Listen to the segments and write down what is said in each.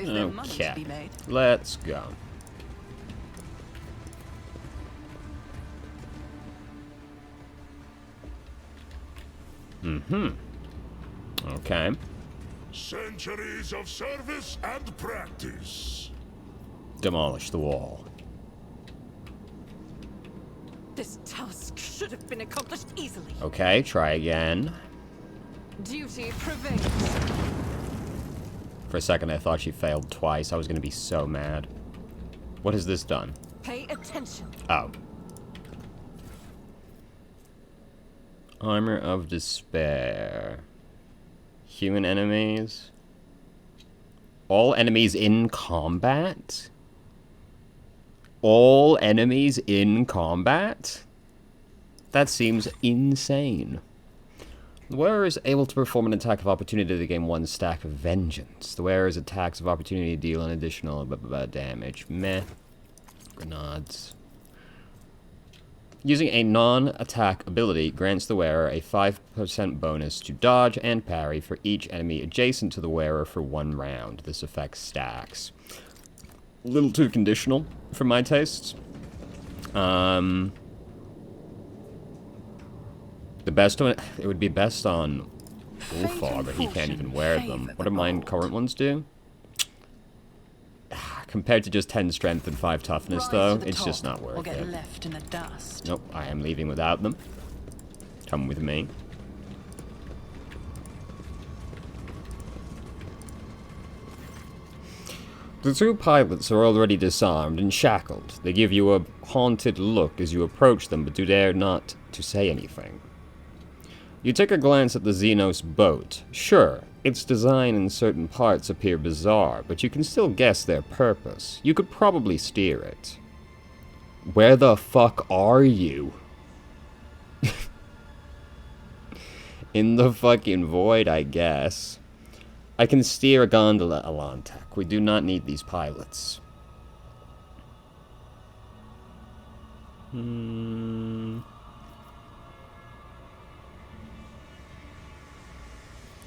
Is there money to Okay, be made? let's go. Okay. Centuries of service and practice. Demolish the wall. This task should have been accomplished easily. Okay, try again. Duty prevails. For a second, I thought she failed twice. I was going to be so mad. What has this done? Pay attention. Oh. Armor of Despair. Human enemies. All enemies in combat? All enemies in combat? That seems insane. The wearer is able to perform an attack of opportunity to gain 1 stack of vengeance. The wearer's attacks of opportunity deal an additional damage. Meh. Grenades. Using a non-attack ability grants the wearer a 5% bonus to dodge and parry for each enemy adjacent to the wearer for 1 round. This effect stacks. A little too conditional for my tastes. The best one, it would be best on Ulfar, but he can't even wear them. What do mine current ones do? Compared to just 10 strength and 5 toughness, though, it's just not worth it. Left in the dust. Nope, I am leaving without them. Come with me. The 2 pilots are already disarmed and shackled. They give you a haunted look as you approach them, but do dare not to say anything. You take a glance at the Xenos boat. Sure, its design and certain parts appear bizarre, but you can still guess their purpose. You could probably steer it. Where the fuck are you? In the fucking void, I guess. I can steer a gondola, Alantech. We do not need these pilots.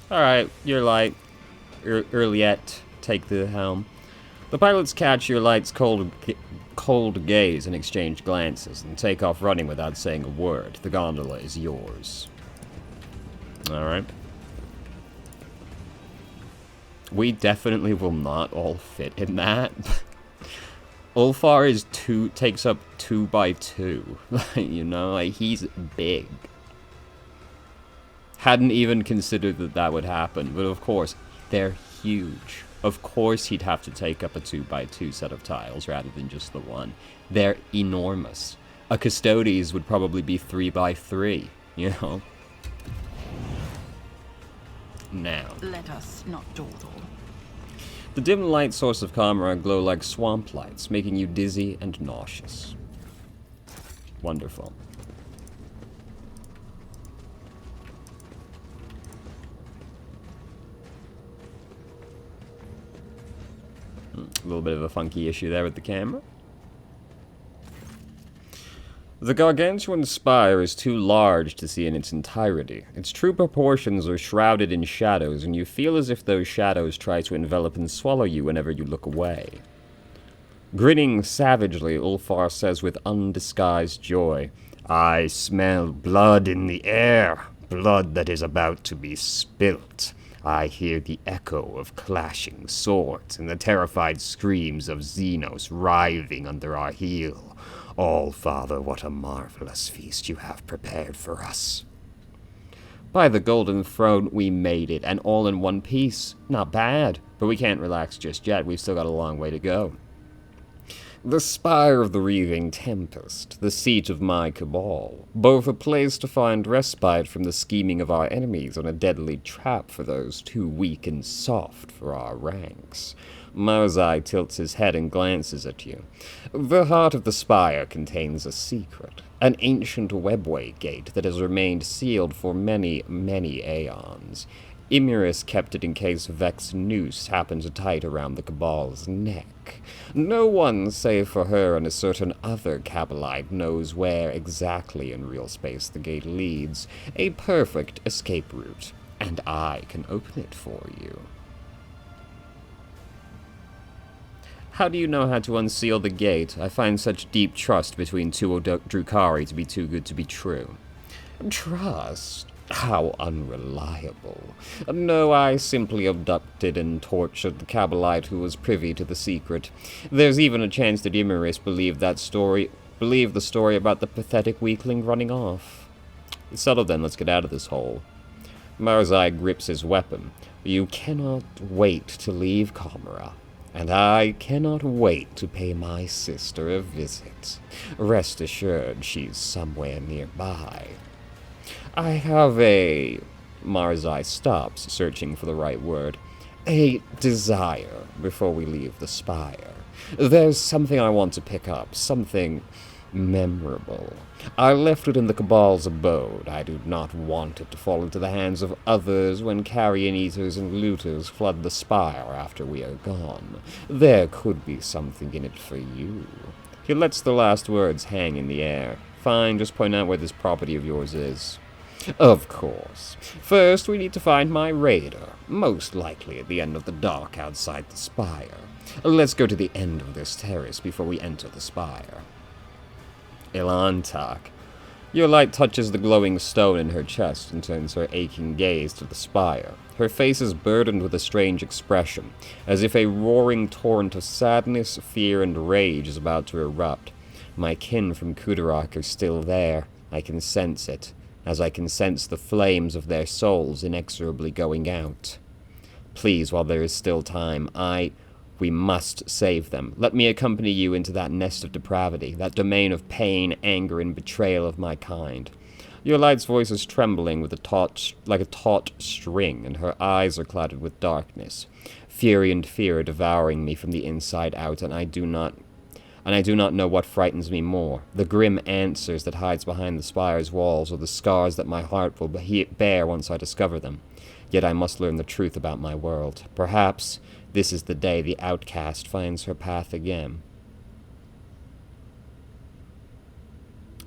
Alright, you're light. Earliet, take the helm. The pilots catch your light's cold gaze and exchange glances, and take off running without saying a word. The gondola is yours. Alright. We definitely will not all fit in that. Ulfar is takes up 2 by 2. You know, like, he's big. Hadn't even considered that that would happen, but of course, they're huge. Of course he'd have to take up a 2 by 2 set of tiles rather than just the 1. They're enormous. A Custodes would probably be 3 by 3, you know? Now. Let us not dawdle. The dim light source of Kamara glow like swamp lights, making you dizzy and nauseous. Wonderful. A little bit of a funky issue there with the camera. The gargantuan spire is too large to see in its entirety. Its true proportions are shrouded in shadows, and you feel as if those shadows try to envelop and swallow you whenever you look away. Grinning savagely, Ulfar says with undisguised joy, "I smell blood in the air, blood that is about to be spilt. I hear the echo of clashing swords and the terrified screams of Xenos writhing under our heel. All, Father, what a marvelous feast you have prepared for us." By the Golden Throne, we made it, and all in one piece. Not bad, but we can't relax just yet. We've still got a long way to go. The spire of the Wreathing Tempest, the seat of my cabal, both a place to find respite from the scheming of our enemies and a deadly trap for those too weak and soft for our ranks. Marzai tilts his head and glances at you. The heart of the spire contains a secret, an ancient webway gate that has remained sealed for many, many aeons. Imurus kept it in case Vex's noose happened to tight around the Cabal's neck. No one, save for her and a certain other Cabalite, knows where exactly in real space the gate leads. A perfect escape route, and I can open it for you. How do you know how to unseal the gate? I find such deep trust between two Drukari to be too good to be true. Trust? How unreliable. No, I simply abducted and tortured the Kabbalite who was privy to the secret. There's even a chance that Imaris believed the story about the pathetic weakling running off. Settle then, let's get out of this hole. Marzai grips his weapon. You cannot wait to leave Kamara, and I cannot wait to pay my sister a visit. Rest assured she's somewhere nearby. I have a... Marzai stops, searching for the right word. A desire before we leave the spire. There's something I want to pick up, something memorable. I left it in the Cabal's abode. I do not want it to fall into the hands of others when carrion eaters and looters flood the spire after we are gone. There could be something in it for you. He lets the last words hang in the air. Fine, just point out where this property of yours is. Of course. First, we need to find my raider, most likely at the end of the dock outside the spire. Let's go to the end of this terrace before we enter the spire. Ilantak. Your light touches the glowing stone in her chest and turns her aching gaze to the spire. Her face is burdened with a strange expression, as if a roaring torrent of sadness, fear, and rage is about to erupt. My kin from Kudarak are still there. I can sense it, as I can sense the flames of their souls inexorably going out. Please, while there is still time, we must save them. Let me accompany you into that nest of depravity, that domain of pain, anger, and betrayal of my kind. Your light's voice is trembling with like a taut string, and her eyes are clouded with darkness. Fury and fear are devouring me from the inside out, and I do not know what frightens me more, the grim answers that hides behind the spire's walls, or the scars that my heart will bear once I discover them. Yet I must learn the truth about my world. Perhaps this is the day the outcast finds her path again.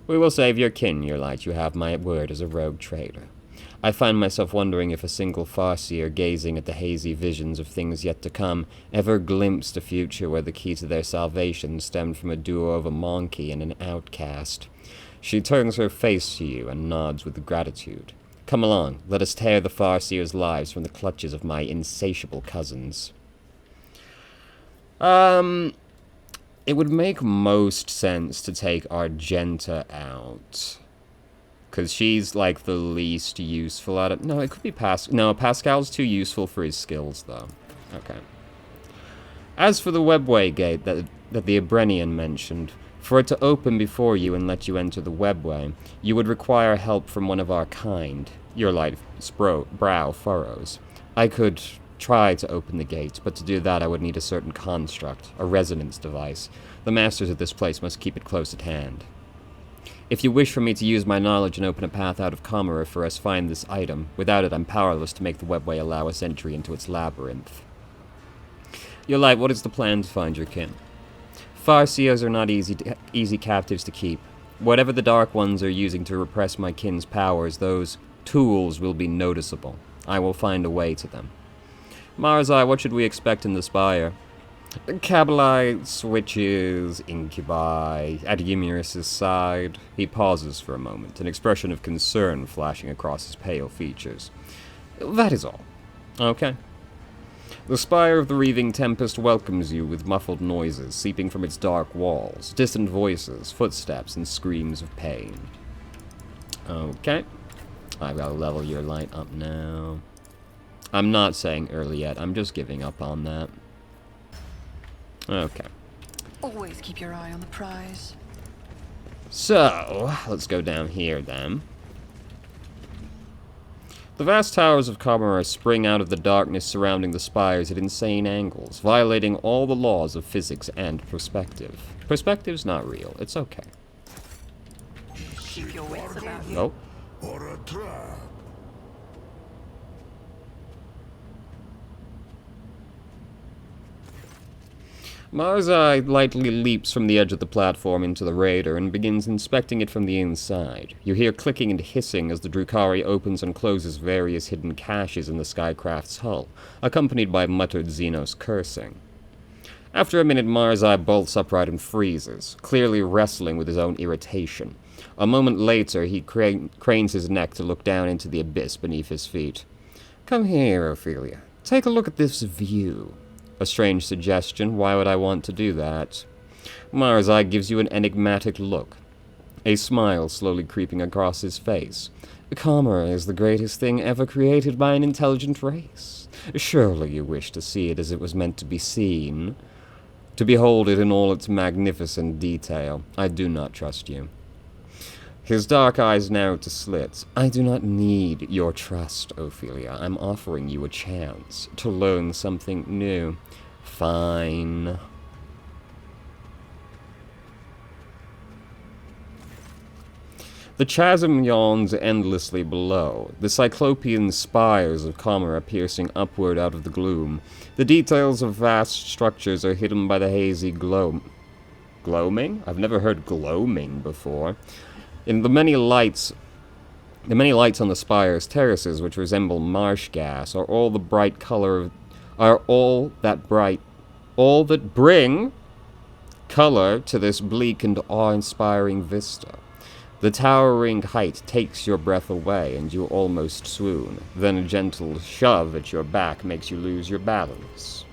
We will save your kin, your light. You have my word as a rogue trader. I find myself wondering if a single farseer gazing at the hazy visions of things yet to come ever glimpsed a future where the key to their salvation stemmed from a duo of a monkey and an outcast. She turns her face to you and nods with gratitude. Come along, let us tear the farseers' lives from the clutches of my insatiable cousins. It would make most sense to take Argenta out. Because she's, like, the least useful out of... No, it could be Pascal. No, Pascal's too useful for his skills, though. Okay. As for the webway gate that the Ebrenian mentioned, for it to open before you and let you enter the webway, you would require help from one of our kind. Your light's brow furrows. I could try to open the gate, but to do that I would need a certain construct, a resonance device. The masters of this place must keep it close at hand. If you wish for me to use my knowledge and open a path out of Kamara for us find this item, without it I'm powerless to make the webway allow us entry into its labyrinth. Your light, what is the plan to find your kin? Farseers are not easy captives to keep. Whatever the Dark Ones are using to repress my kin's powers, those tools will be noticeable. I will find a way to them. Marzai, what should we expect in the spire? Kabbalites, witches, incubi, at Ymiris' side. He pauses for a moment, an expression of concern flashing across his pale features. That is all. Okay. The spire of the Reaving Tempest welcomes you with muffled noises seeping from its dark walls, distant voices, footsteps, and screams of pain. Okay. I've got to level your light up now. I'm not saying early yet, I'm just giving up on that. Okay. Always keep your eye on the prize. So, let's go down here then. The vast towers of Kamara spring out of the darkness surrounding the spires at insane angles, violating all the laws of physics and perspective. Perspective's not real, it's okay. Keep your wits about you. Nope. Or a trap. Marzai lightly leaps from the edge of the platform into the raider and begins inspecting it from the inside. You hear clicking and hissing as the Drukari opens and closes various hidden caches in the Skycraft's hull, accompanied by muttered Xenos cursing. After a minute, Marzai bolts upright and freezes, clearly wrestling with his own irritation. A moment later, he cranes his neck to look down into the abyss beneath his feet. Come here, Ophelia. Take a look at this view. A strange suggestion. Why would I want to do that? Marzai gives you an enigmatic look, a smile slowly creeping across his face. Karma is the greatest thing ever created by an intelligent race. Surely you wish to see it as it was meant to be seen. To behold it in all its magnificent detail. I do not trust you. His dark eyes narrowed to slits. I do not need your trust, Ophelia. I'm offering you a chance to learn something new. Fine. The chasm yawns endlessly below, the cyclopean spires of Comera piercing upward out of the gloom. The details of vast structures are hidden by the hazy gloaming? I've never heard gloaming before. In the many lights on the spire's terraces, which resemble marsh gas, are all that bring color to this bleak and awe-inspiring vista. The towering height takes your breath away, and you almost swoon. Then a gentle shove at your back makes you lose your balance.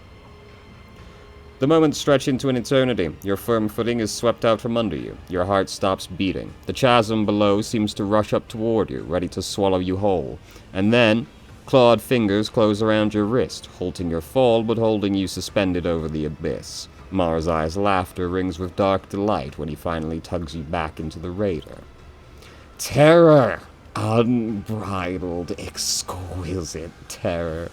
The moments stretch into an eternity. Your firm footing is swept out from under you. Your heart stops beating. The chasm below seems to rush up toward you, ready to swallow you whole. And then, clawed fingers close around your wrist, halting your fall, but holding you suspended over the abyss. Marzai's laughter rings with dark delight when he finally tugs you back into the raider. Terror! Unbridled, exquisite terror.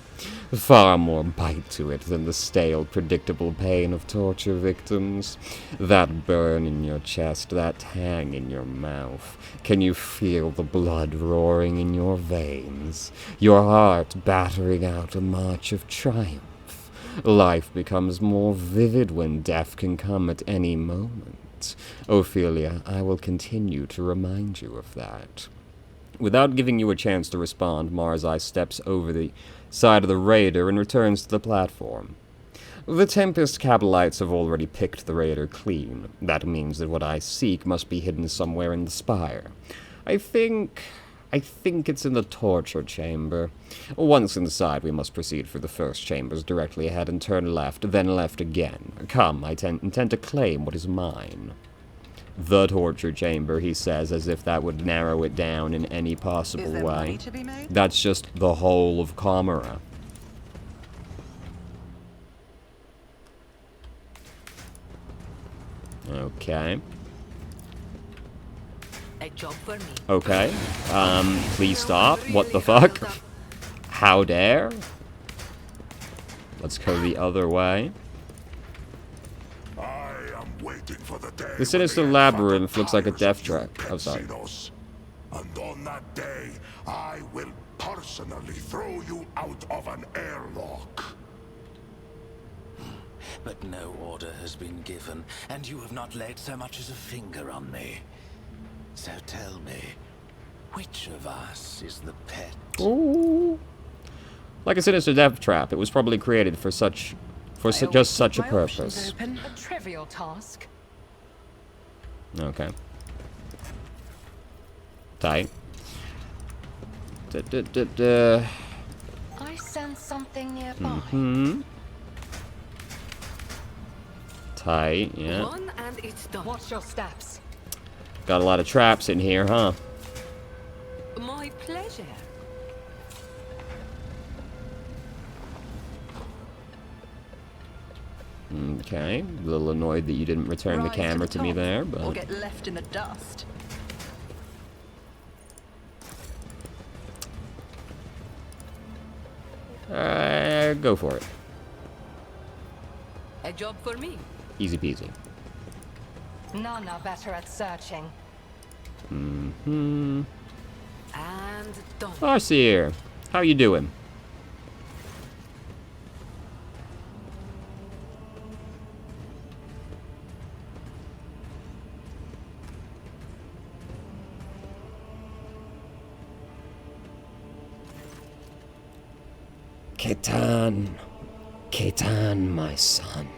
Far more bite to it than the stale, predictable pain of torture victims. That burn in your chest, that tang in your mouth. Can you feel the blood roaring in your veins? Your heart battering out a march of triumph. Life becomes more vivid when death can come at any moment. Ophelia, I will continue to remind you of that. Without giving you a chance to respond, Marzai steps over the side of the raider and returns to the platform. The Tempest Cabalites have already picked the raider clean. That means that what I seek must be hidden somewhere in the spire. I think it's in the torture chamber. Once inside, we must proceed through the first chambers directly ahead and turn left, then left again. Come, I intend to claim what is mine. The torture chamber, he says, as if that would narrow it down in any possible way. Money to be made? That's just the whole of Comera. Okay. A job for me. Okay. Please stop. What the fuck? How dare? Let's go the other way. I am waiting for the day. The sinister labyrinth looks like a death trap. Oh, sorry. And on that day, I will personally throw you out of an airlock. But no order has been given, and you have not laid so much as a finger on me. So tell me, which of us is the pet? Ooh. Like a sinister death trap, it was probably created for just such a purpose. A trivial task. Okay. Tight. I sense something nearby. Tight, yeah. One and it's done. Watch your steps. Got a lot of traps in here, huh? My pleasure. Okay. A little annoyed that you didn't return the Rise camera the to me top, there, Or but... get left in the dust. Go for it. A job for me. Easy peasy. None are better at searching. Mm-hmm. And done. Farseer, how you doing? Ketan, my son.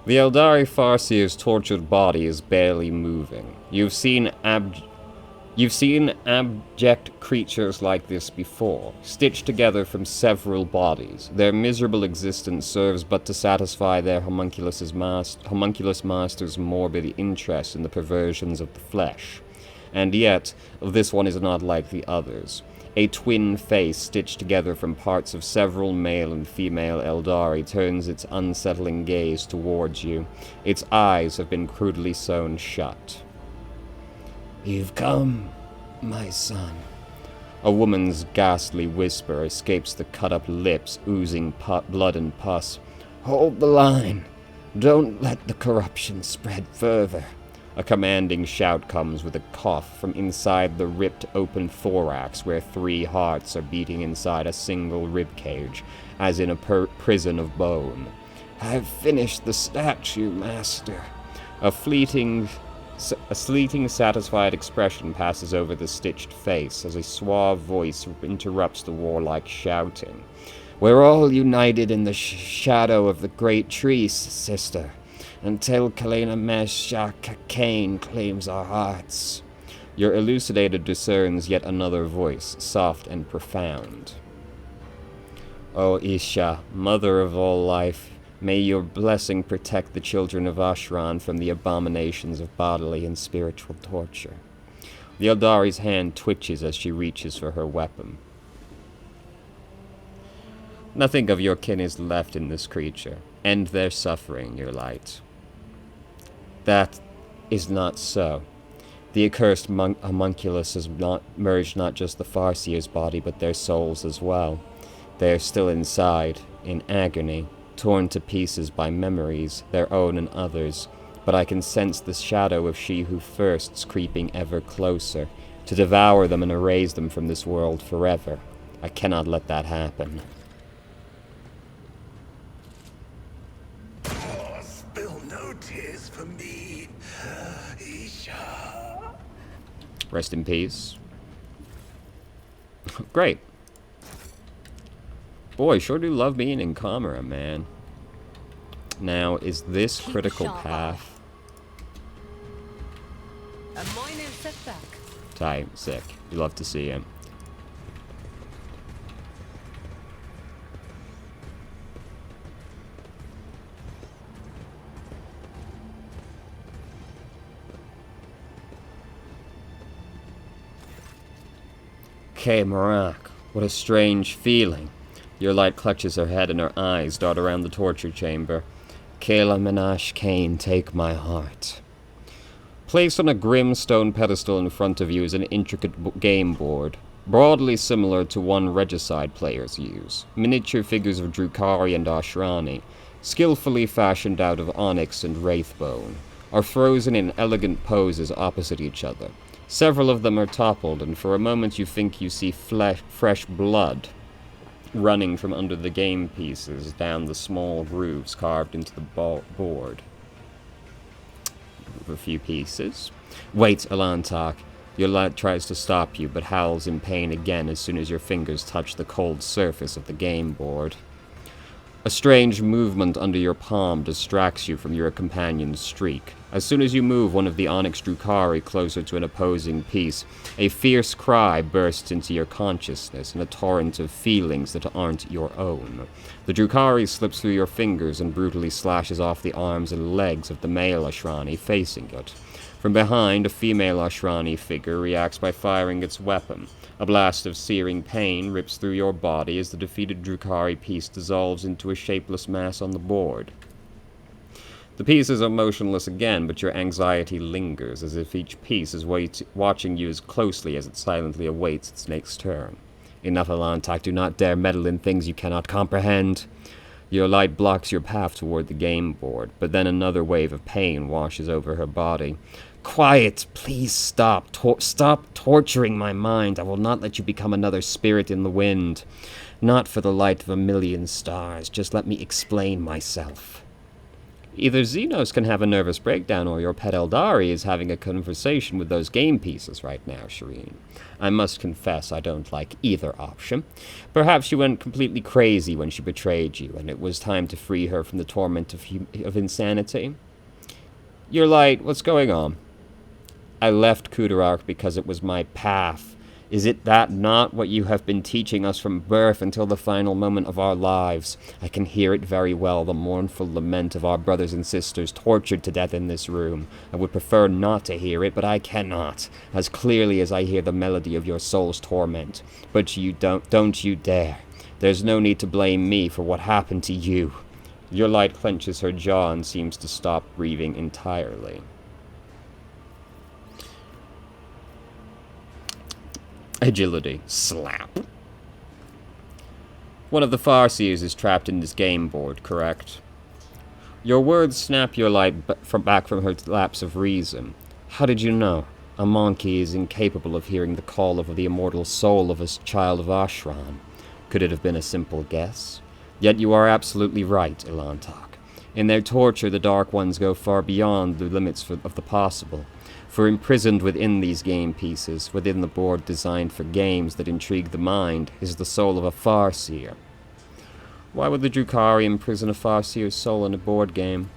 The Eldari Farseer's tortured body is barely moving. You've seen abject creatures like this before, stitched together from several bodies. Their miserable existence serves but to satisfy their homunculus master's morbid interest in the perversions of the flesh. And yet, this one is not like the others. A twin face stitched together from parts of several male and female Eldari turns its unsettling gaze towards you. Its eyes have been crudely sewn shut. "You've come, my son." A woman's ghastly whisper escapes the cut-up lips, oozing blood and pus. "Hold the line. Don't let the corruption spread further." A commanding shout comes with a cough from inside the ripped-open thorax where 3 hearts are beating inside a single ribcage, as in a prison of bone. "I've finished the statue, master." A fleeting, satisfied expression passes over the stitched face as a suave voice interrupts the warlike shouting. "We're all united in the shadow of the great tree, sister, until Kalena Mesha Kane claims our hearts." Your elucidator discerns yet another voice, soft and profound. "O Isha, mother of all life, may your blessing protect the children of Ashran from the abominations of bodily and spiritual torture." The Eldari's hand twitches as she reaches for her weapon. "Nothing of your kin is left in this creature. End their suffering, your light." That is not so. The accursed homunculus has merged not just the Farseer's body, but their souls as well. They are still inside, in agony, torn to pieces by memories, their own and others, but I can sense the shadow of she who first's creeping ever closer, to devour them and erase them from this world forever. I cannot let that happen. Oh, spill no tears for me, Isha. Rest in peace. Great. Boy, sure do love being in Kamara, man. Now, is this critical path? A minor setback. Tight, sick. You love to see him. Okay, Marak, what a strange feeling. Your light clutches her head and her eyes dart around the torture chamber. Kayla Minash Kane, take my heart. Placed on a grim stone pedestal in front of you is an intricate game board, broadly similar to one regicide players use. Miniature figures of Drukari and Ashrani, skillfully fashioned out of onyx and wraithbone, are frozen in elegant poses opposite each other. Several of them are toppled, and for a moment you think you see fresh blood running from under the game pieces down the small grooves carved into the board. Move a few pieces. Wait, Alantak. Your lad tries to stop you, but howls in pain again as soon as your fingers touch the cold surface of the game board. A strange movement under your palm distracts you from your companion's streak. As soon as you move one of the Onyx Drukari closer to an opposing piece, a fierce cry bursts into your consciousness in a torrent of feelings that aren't your own. The Drukari slips through your fingers and brutally slashes off the arms and legs of the male Ashrani facing it. From behind, a female Ashrani figure reacts by firing its weapon. A blast of searing pain rips through your body as the defeated Drukari piece dissolves into a shapeless mass on the board. The pieces are motionless again, but your anxiety lingers, as if each piece is watching you as closely as it silently awaits its next turn. Enough, Alantak, do not dare meddle in things you cannot comprehend. Your light blocks your path toward the game board, but then another wave of pain washes over her body. Quiet! Please stop. Stop torturing my mind. I will not let you become another spirit in the wind. Not for the light of 1,000,000 stars. Just let me explain myself. Either Xenos can have a nervous breakdown or your pet Eldari is having a conversation with those game pieces right now, Shireen. I must confess I don't like either option. Perhaps she went completely crazy when she betrayed you, and it was time to free her from the torment of insanity. Your light, what's going on? I left Kudarak because it was my path. Is it that not what you have been teaching us from birth until the final moment of our lives? I can hear it very well, the mournful lament of our brothers and sisters tortured to death in this room. I would prefer not to hear it, but I cannot, as clearly as I hear the melody of your soul's torment. But you don't you dare. There's no need to blame me for what happened to you. Your light clenches her jaw and seems to stop breathing entirely. Agility. Slap. One of the Farseers is trapped in this game board, correct? Your words snap your light back from her lapse of reason. How did you know? A monkey is incapable of hearing the call of the immortal soul of a child of Ashran. Could it have been a simple guess? Yet you are absolutely right, Ilantak. In their torture, the Dark Ones go far beyond the limits of the possible. For imprisoned within these game pieces, within the board designed for games that intrigue the mind, is the soul of a Farseer. Why would the Drukhari imprison a Farseer's soul in a board game?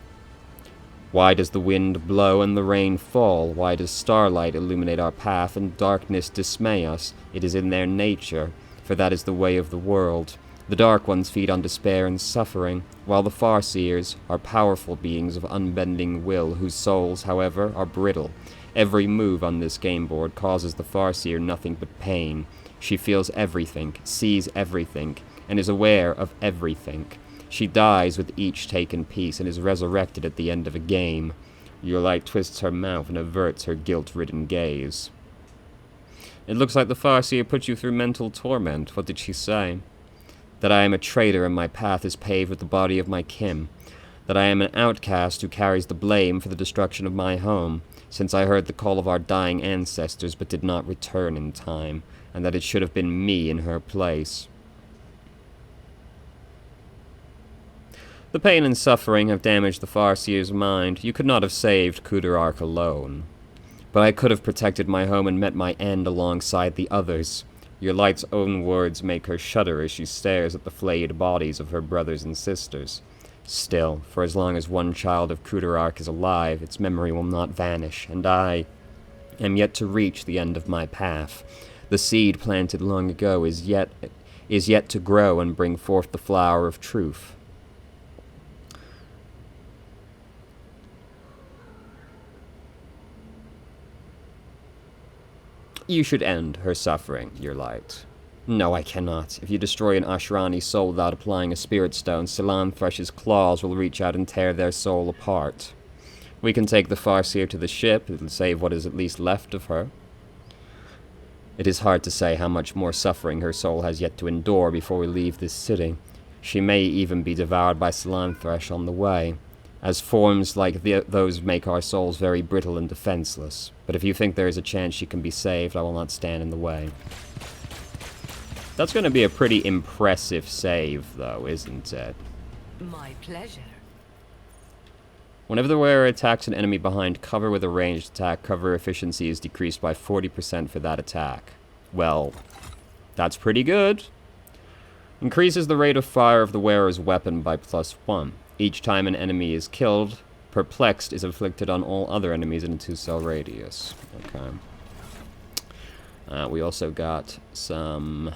Why does the wind blow and the rain fall? Why does starlight illuminate our path and darkness dismay us? It is in their nature, for that is the way of the world. The Dark Ones feed on despair and suffering, while the Farseers are powerful beings of unbending will, whose souls, however, are brittle. Every move on this game board causes the Farseer nothing but pain. She feels everything, sees everything, and is aware of everything. She dies with each taken piece and is resurrected at the end of a game. Your light twists her mouth and averts her guilt-ridden gaze. It looks like the Farseer put you through mental torment. What did she say? That I am a traitor and my path is paved with the body of my kin. That I am an outcast who carries the blame for the destruction of my home, since I heard the call of our dying ancestors but did not return in time, and that it should have been me in her place. The pain and suffering have damaged the Farseer's mind. You could not have saved Kudarak alone. But I could have protected my home and met my end alongside the others. Your light's own words make her shudder as she stares at the flayed bodies of her brothers and sisters. Still, for as long as one child of Kudarak is alive, its memory will not vanish, and I am yet to reach the end of my path. The seed planted long ago is yet to grow and bring forth the flower of truth. You should end her suffering, your light. No, I cannot. If you destroy an Ashrani soul without applying a spirit stone, Salamthresh's claws will reach out and tear their soul apart. We can take the Farseer to the ship. It'll save what is at least left of her. It is hard to say how much more suffering her soul has yet to endure before we leave this city. She may even be devoured by Salamthresh on the way, as forms like those make our souls very brittle and defenseless. But if you think there is a chance she can be saved, I will not stand in the way. That's going to be a pretty impressive save, though, isn't it? My pleasure. Whenever the wearer attacks an enemy behind cover with a ranged attack, cover efficiency is decreased by 40% for that attack. Well, that's pretty good. Increases the rate of fire of the wearer's weapon by +1. Each time an enemy is killed, Perplexed is inflicted on all other enemies in a 2-cell radius. Okay. We also got some...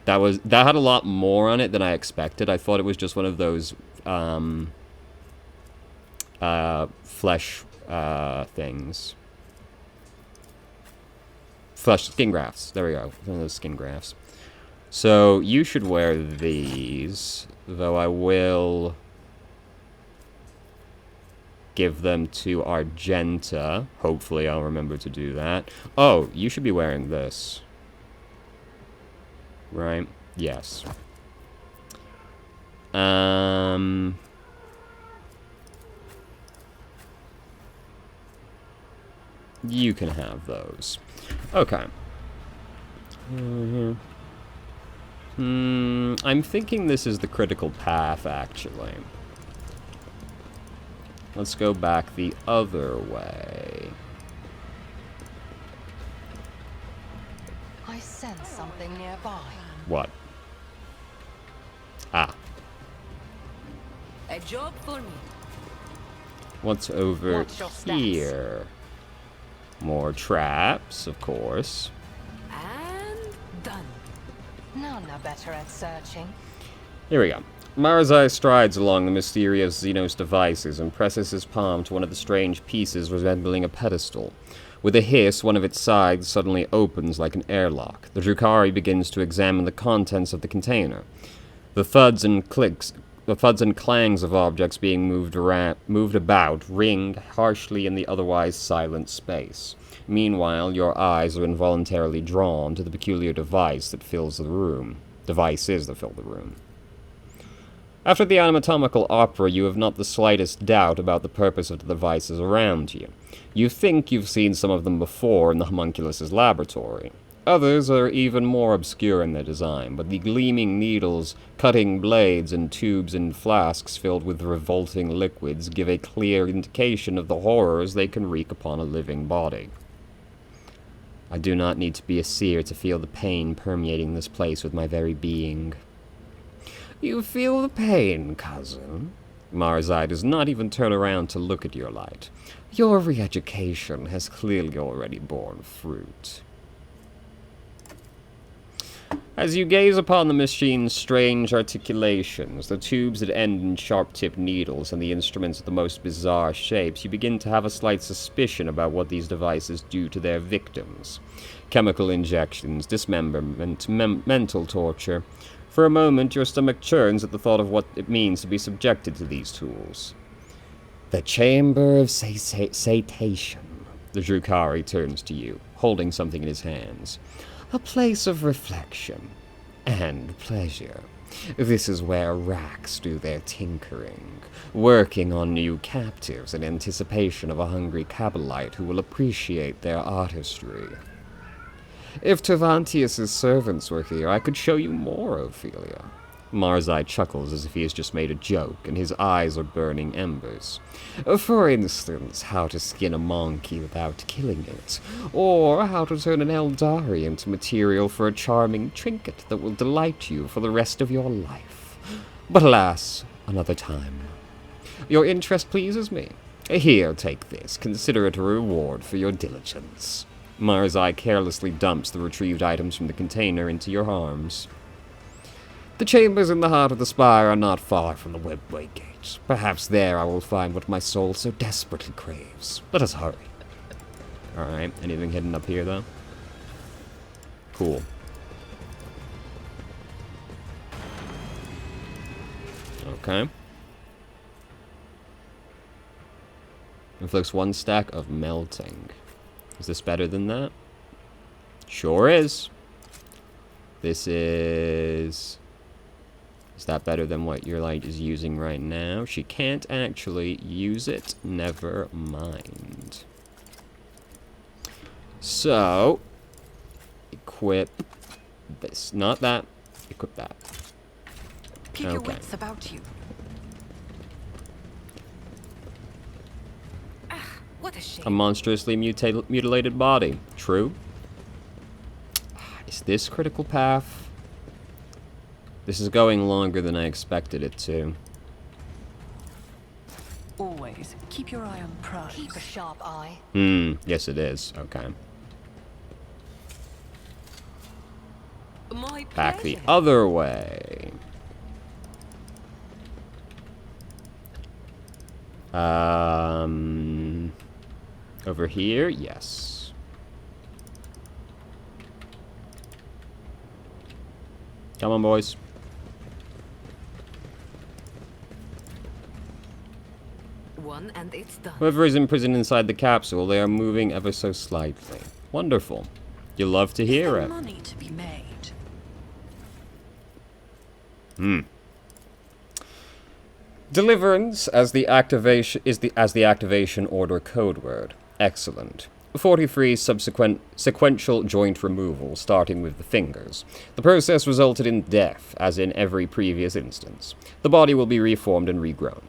That had a lot more on it than I expected. I thought it was just one of those flesh things. Skin grafts. There we go. One of those skin grafts. So you should wear these, though I will give them to Argenta. Hopefully I'll remember to do that. Oh, you should be wearing this. Right? Yes. You can have those. Okay. I'm thinking this is the critical path, actually. Let's go back the other way. I sense something nearby. What? Ah. A job for me. What's over What's your stats? here? More traps, of course. And done. None are better at searching. Here we go. Marazai strides along the mysterious Xenos devices and presses his palm to one of the strange pieces resembling a pedestal. With a hiss, one of its sides suddenly opens like an airlock. The Drukhari begins to examine the contents of the container. The thuds and clangs of objects being moved about ring harshly in the otherwise silent space. Meanwhile, your eyes are involuntarily drawn to the peculiar devices that fill the room. After the anatomical opera, you have not the slightest doubt about the purpose of the devices around you. You think you've seen some of them before in the homunculus's laboratory. Others are even more obscure in their design, but the gleaming needles, cutting blades, and tubes and flasks filled with revolting liquids give a clear indication of the horrors they can wreak upon a living body. I do not need to be a seer to feel the pain permeating this place with my very being. You feel the pain, cousin? Marzai does not even turn around to look at your light. Your re-education has clearly already borne fruit. As you gaze upon the machine's strange articulations, the tubes that end in sharp-tipped needles, and the instruments of the most bizarre shapes, you begin to have a slight suspicion about what these devices do to their victims. Chemical injections, dismemberment, mental torture. For a moment, your stomach churns at the thought of what it means to be subjected to these tools. The Chamber of Satation. The Drukhari turns to you, holding something in his hands. A place of reflection and pleasure. This is where racks do their tinkering, working on new captives in anticipation of a hungry Kabbalite who will appreciate their artistry. If Tervantius's servants were here, I could show you more, Ophelia. Marzai chuckles as if he has just made a joke, and his eyes are burning embers. For instance, how to skin a monkey without killing it, or how to turn an Eldari into material for a charming trinket that will delight you for the rest of your life. But alas, another time. Your interest pleases me. Here, take this. Consider it a reward for your diligence. Marzai carelessly dumps the retrieved items from the container into your arms. The chambers in the heart of the spire are not far from the Webway Gate. Perhaps there I will find what my soul so desperately craves. Let us hurry. Alright, anything hidden up here, though? Cool. Okay. Inflicts 1 stack of melting. Is this better than that? Sure is. This is... Is that better than what your light is using right now? She can't actually use it. Never mind. So, equip this. Not that. Equip that. Keep your wits about you. What a shame. A monstrously mutilated body. True. Is this critical path? This is going longer than I expected it to. Always keep your eye on the prize. Keep a sharp eye. Yes it is. Okay. My Back the pleasure. other way. Over here? Yes. Come on, boys. One and it's done. Whoever is imprisoned inside the capsule, they are moving ever so slightly. Wonderful. You love to hear There's it. money to be made. Deliverance as the activation order code word. Excellent. 43 subsequent sequential joint removal, starting with the fingers. The process resulted in death, as in every previous instance. The body will be reformed and regrown.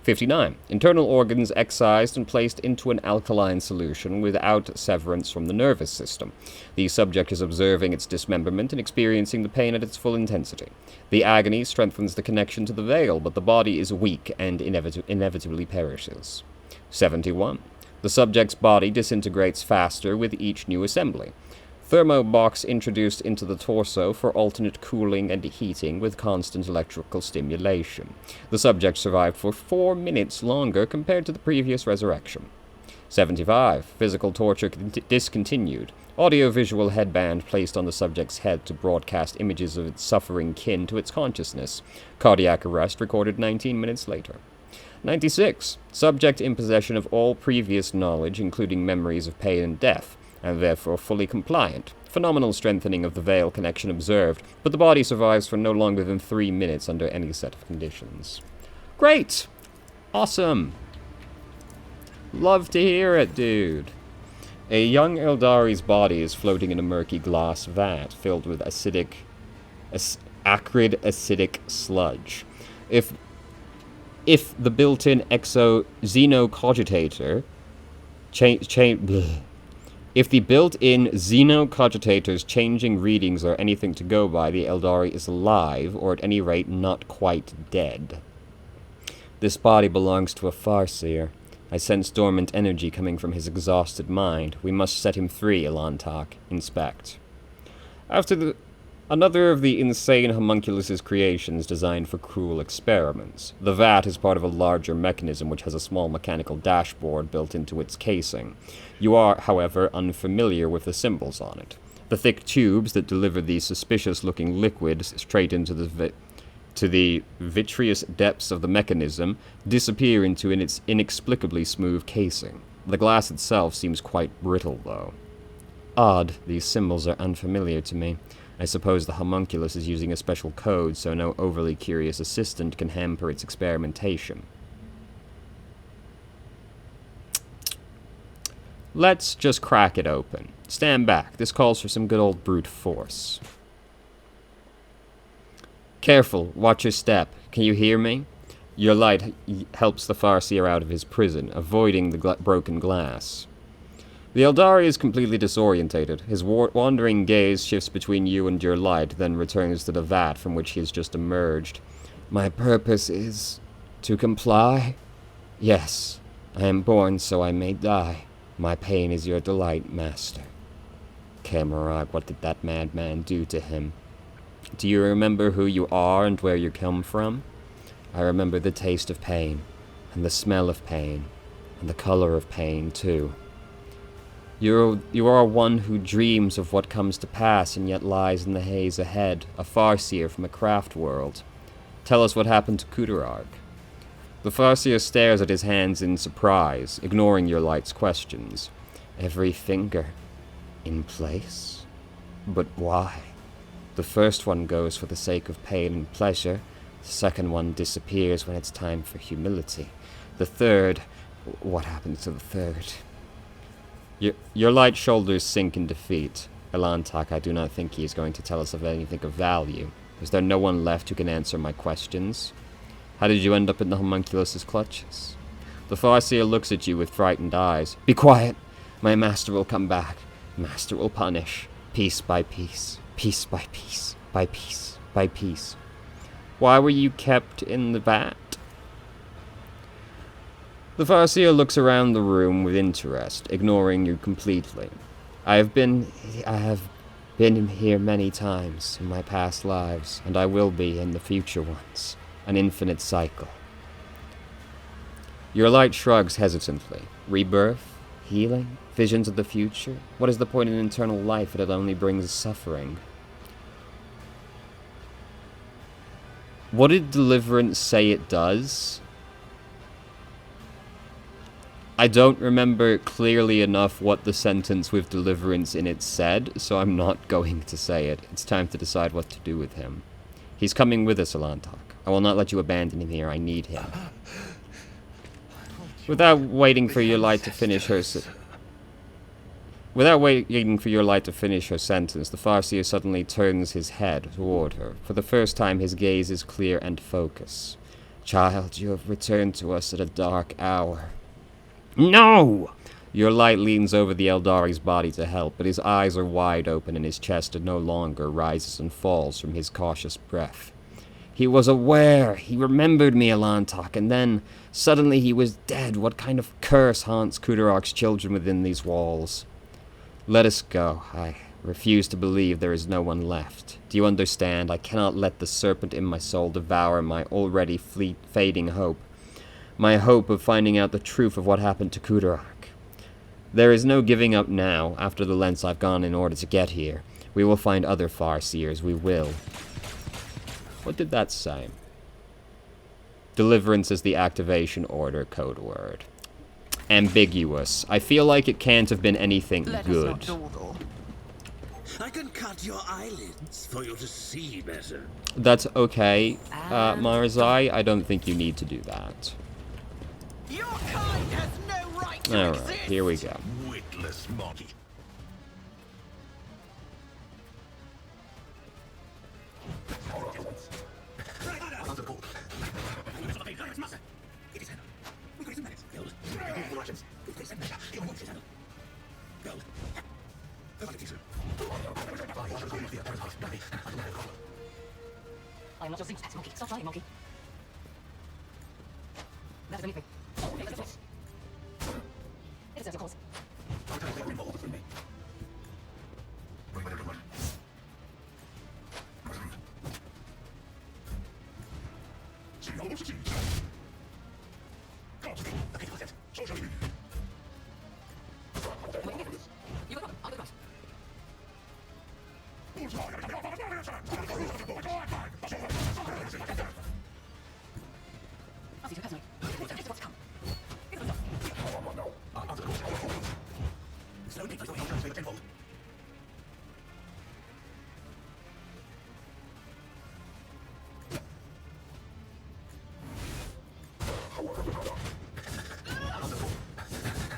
59. Internal organs excised and placed into an alkaline solution without severance from the nervous system. The subject is observing its dismemberment and experiencing the pain at its full intensity. The agony strengthens the connection to the veil, but the body is weak and inevitably perishes. 71. The subject's body disintegrates faster with each new assembly. Thermobox introduced into the torso for alternate cooling and heating with constant electrical stimulation. The subject survived for 4 minutes longer compared to the previous resurrection. 75. Physical torture discontinued. Audio-visual headband placed on the subject's head to broadcast images of its suffering kin to its consciousness. Cardiac arrest recorded 19 minutes later. 96. Subject in possession of all previous knowledge, including memories of pain and death, and therefore fully compliant. Phenomenal strengthening of the veil connection observed, but the body survives for no longer than 3 minutes under any set of conditions. Great! Awesome! Love to hear it, dude. A young Eldari's body is floating in a murky glass vat filled with acrid acidic sludge. If the built-in xenocogitator If the built-in xenocogitator's changing readings are anything to go by, the Eldari is alive, or at any rate not quite dead. This body belongs to a Farseer. I sense dormant energy coming from his exhausted mind. We must set him free, Elantak. Inspect. Another of the insane homunculus's creations designed for cruel experiments. The vat is part of a larger mechanism which has a small mechanical dashboard built into its casing. You are, however, unfamiliar with the symbols on it. The thick tubes that deliver the suspicious-looking liquid straight into the vitreous depths of the mechanism disappear into its inexplicably smooth casing. The glass itself seems quite brittle, though. Odd, these symbols are unfamiliar to me. I suppose the homunculus is using a special code so no overly curious assistant can hamper its experimentation. Let's just crack it open. Stand back. This calls for some good old brute force. Careful. Watch your step. Can you hear me? Your light helps the Farseer out of his prison, avoiding the broken glass. The Eldari is completely disorientated. His wandering gaze shifts between you and your light, then returns to the vat from which he has just emerged. My purpose is to comply? Yes, I am born so I may die. My pain is your delight, master. Camarag, what did that madman do to him? Do you remember who you are and where you come from? I remember the taste of pain, and the smell of pain, and the color of pain, too. You are one who dreams of what comes to pass and yet lies in the haze ahead, a Farseer from a craft world. Tell us what happened to Kudararg. The Farseer stares at his hands in surprise, ignoring your light's questions. Every finger in place? But why? The first one goes for the sake of pain and pleasure. The second one disappears when it's time for humility. The third... What happens to the third? Your light shoulders sink in defeat. Elantak, I do not think he is going to tell us of anything of value. Is there no one left who can answer my questions? How did you end up in the homunculus's clutches? The Farseer looks at you with frightened eyes. Be quiet! My master will come back. Master will punish. Piece by piece. Piece by piece. By piece. By piece. Why were you kept in the vat? The Farseer looks around the room with interest, ignoring you completely. I have been here many times in my past lives, and I will be in the future ones. An infinite cycle. Your light shrugs hesitantly. Rebirth? Healing? Visions of the future? What is the point in eternal life if it only brings suffering? What did Deliverance say it does? I don't remember clearly enough what the sentence with Deliverance in it said, so I'm not going to say it. It's time to decide what to do with him. He's coming with us, Elantak. I will not let you abandon him here. I need him. Without waiting for your light to finish her... Without waiting for your light to finish her sentence, the Farseer suddenly turns his head toward her. For the first time, his gaze is clear and focused. Child, you have returned to us at a dark hour. No! Your light leans over the Eldari's body to help, but his eyes are wide open and his chest no longer rises and falls from his cautious breath. He was aware. He remembered me, Elantok, and then, suddenly he was dead. What kind of curse haunts Kudarok's children within these walls? Let us go. I refuse to believe there is no one left. Do you understand? I cannot let the serpent in my soul devour my already fading hope. My hope of finding out the truth of what happened to Kudarok. There is no giving up now, after the lengths I've gone in order to get here. We will find other Farseers, we will. What did that say? Deliverance is the activation order code word. Ambiguous. I feel like it can't have been anything good. I can cut your eyelids for you to see better. That's okay, Marazai. I don't think you need to do that. Your kind has no right to Alright, exist. here we go. Witless monkey. I'm not your zinc monkey. Stop lying, monkey. That is anything. It serves a cause. I'll see you personally. What's to come?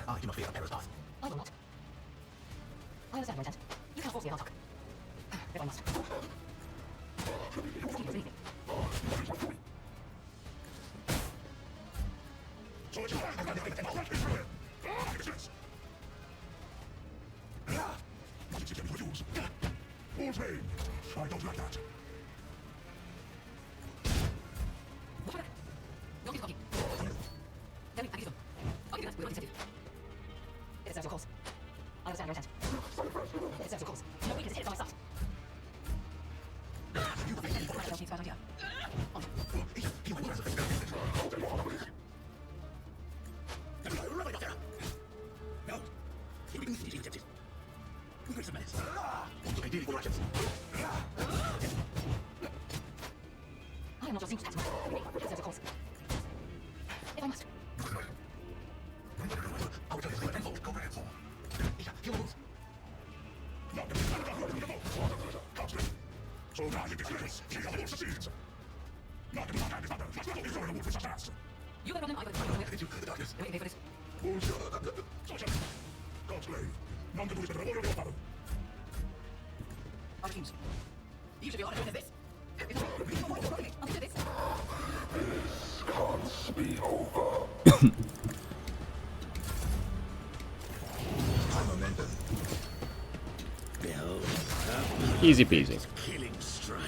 I do not fear a perilous path. I will not. I understand your intent. You can't force me, I'll talk. If I must. It's anything. I don't like that. Don't keep talking. Tell me, I give them. I'll give you that. We're not incentive. It serves your cause. I understand your intent. It serves your cause. No weakness hits on my side. I don't need to bad idea. On. I am not your zinc tax monkey. It serves your cause. If I must. So now you declare this. You have all succeeds. Not to be not is not the is going to wolf fast. You got a problem, I got a problem. The darkness. You're waiting for this. God's play. None to do is better order your father. Our teams. You should be on it with this. I'll do this. Can't be over. Momentum. Behold, Easy peasy. killing strike.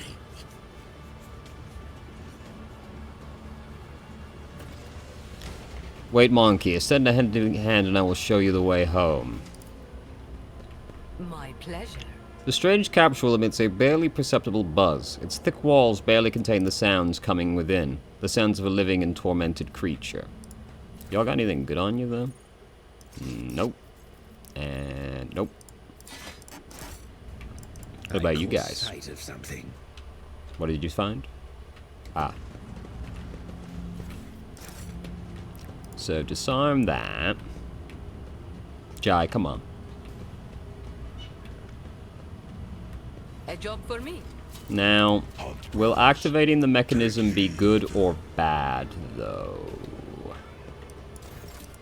Wait, Monkey. Extend a helping hand and I will show you the way home. My pleasure. The strange capsule emits a barely perceptible buzz. Its thick walls barely contain the sounds coming within. The sounds of a living and tormented creature. Y'all got anything good on you, though? Nope. And nope. What about you guys? Sight of something. What did you find? Ah. So disarm that. Jai, come on. A job for me. Now, will activating the mechanism be good or bad, though?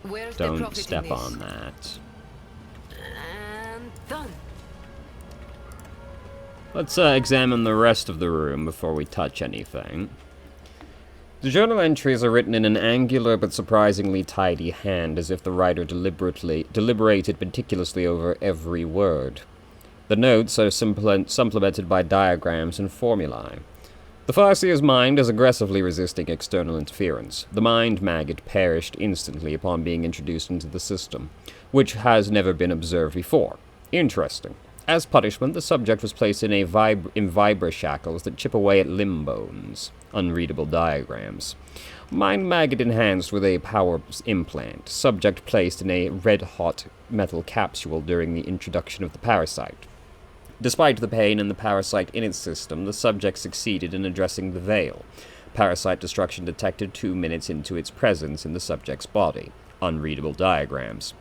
Where's the Don't profit step in this? on that. And Done. Let's examine the rest of the room before we touch anything. The journal entries are written in an angular but surprisingly tidy hand, as if the writer deliberated meticulously over every word. The notes are supplemented by diagrams and formulae. The Farseer's mind is aggressively resisting external interference. The mind maggot perished instantly upon being introduced into the system, which has never been observed before. Interesting. As punishment, the subject was placed in vibra shackles that chip away at limb bones. Unreadable diagrams. Mind maggot enhanced with a power implant. Subject placed in a red-hot metal capsule during the introduction of the parasite. Despite the pain and the parasite in its system, the subject succeeded in addressing the veil. Parasite destruction detected 2 minutes into its presence in the subject's body. Unreadable diagrams.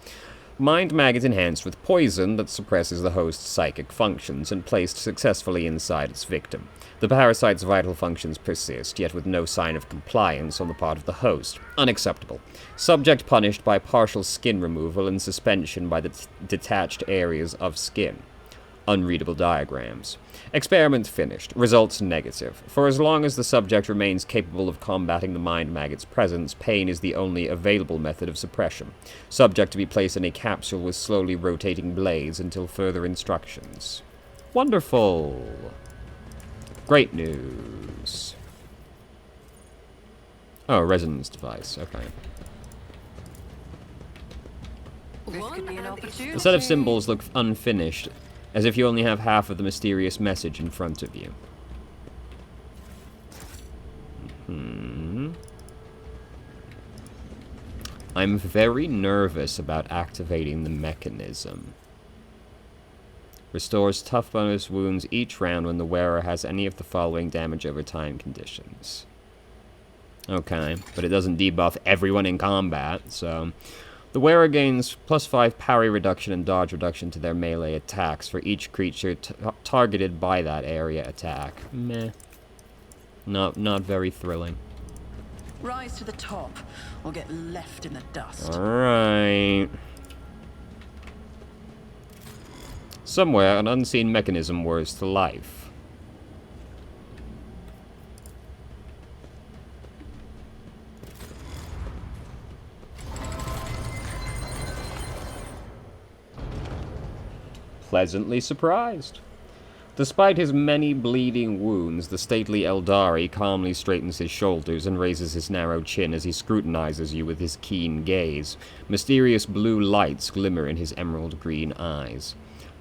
Mind maggot enhanced with poison that suppresses the host's psychic functions and placed successfully inside its victim. The parasite's vital functions persist, yet with no sign of compliance on the part of the host. Unacceptable. Subject punished by partial skin removal and suspension by the detached areas of skin. Unreadable diagrams. Experiment finished. Results negative. For as long as the subject remains capable of combating the mind maggot's presence, pain is the only available method of suppression. Subject to be placed in a capsule with slowly rotating blades until further instructions. Wonderful! Great news. Oh, resonance device. Okay. This could be an opportunity. The set of symbols look unfinished, as if you only have half of the mysterious message in front of you. I'm very nervous about activating the mechanism. Restores tough bonus wounds each round when the wearer has any of the following damage over time conditions. Okay, but it doesn't debuff everyone in combat, so... The wearer gains +5 parry reduction and dodge reduction to their melee attacks for each creature targeted by that area attack. Meh. Not very thrilling. Rise to the top, or get left in the dust. Alright. Somewhere, an unseen mechanism whirs to life. Pleasantly surprised. Despite his many bleeding wounds, the stately Eldari calmly straightens his shoulders and raises his narrow chin as he scrutinizes you with his keen gaze. Mysterious blue lights glimmer in his emerald green eyes.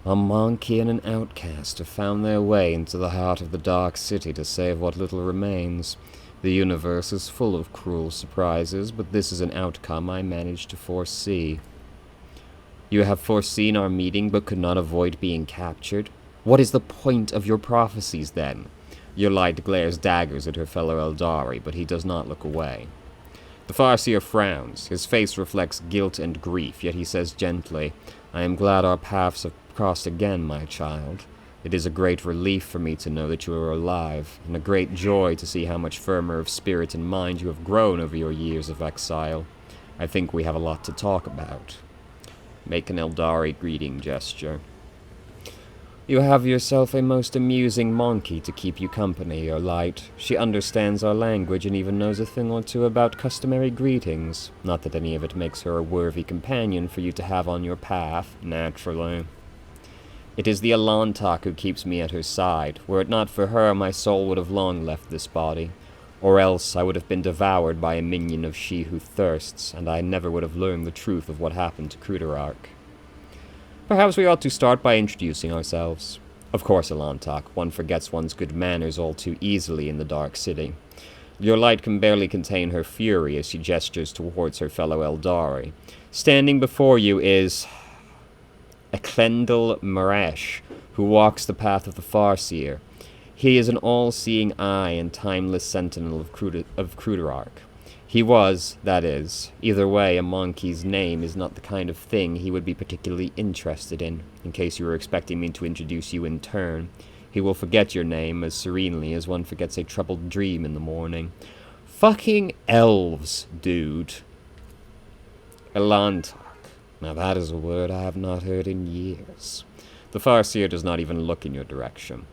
A monkey and an outcast have found their way into the heart of the Dark City to save what little remains. The universe is full of cruel surprises, but this is an outcome I managed to foresee. You have foreseen our meeting, but could not avoid being captured? What is the point of your prophecies, then? Your light glares daggers at her fellow Eldari, but he does not look away. The Farseer frowns. His face reflects guilt and grief, yet he says gently, I am glad our paths have crossed again, my child. It is a great relief for me to know that you are alive, and a great joy to see how much firmer of spirit and mind you have grown over your years of exile. I think we have a lot to talk about. Make an Eldari greeting gesture. You have yourself a most amusing monkey to keep you company, your light. She understands our language and even knows a thing or two about customary greetings. Not that any of it makes her a worthy companion for you to have on your path, naturally. It is the Alantak who keeps me at her side. Were it not for her, my soul would have long left this body. Or else I would have been devoured by a minion of She Who Thirsts, and I never would have learned the truth of what happened to Cruderark. Perhaps we ought to start by introducing ourselves. Of course, Alantak, one forgets one's good manners all too easily in the Dark City. Your light can barely contain her fury as she gestures towards her fellow Eldari. Standing before you is Eklendil Maresh, who walks the path of the Farseer. He is an all-seeing eye and timeless sentinel of Cruderark. He was, that is. Either way, a monkey's name is not the kind of thing he would be particularly interested in case you were expecting me to introduce you in turn. He will forget your name as serenely as one forgets a troubled dream in the morning. Fucking elves, dude. Elantak. Now that is a word I have not heard in years. The Farseer does not even look in your direction.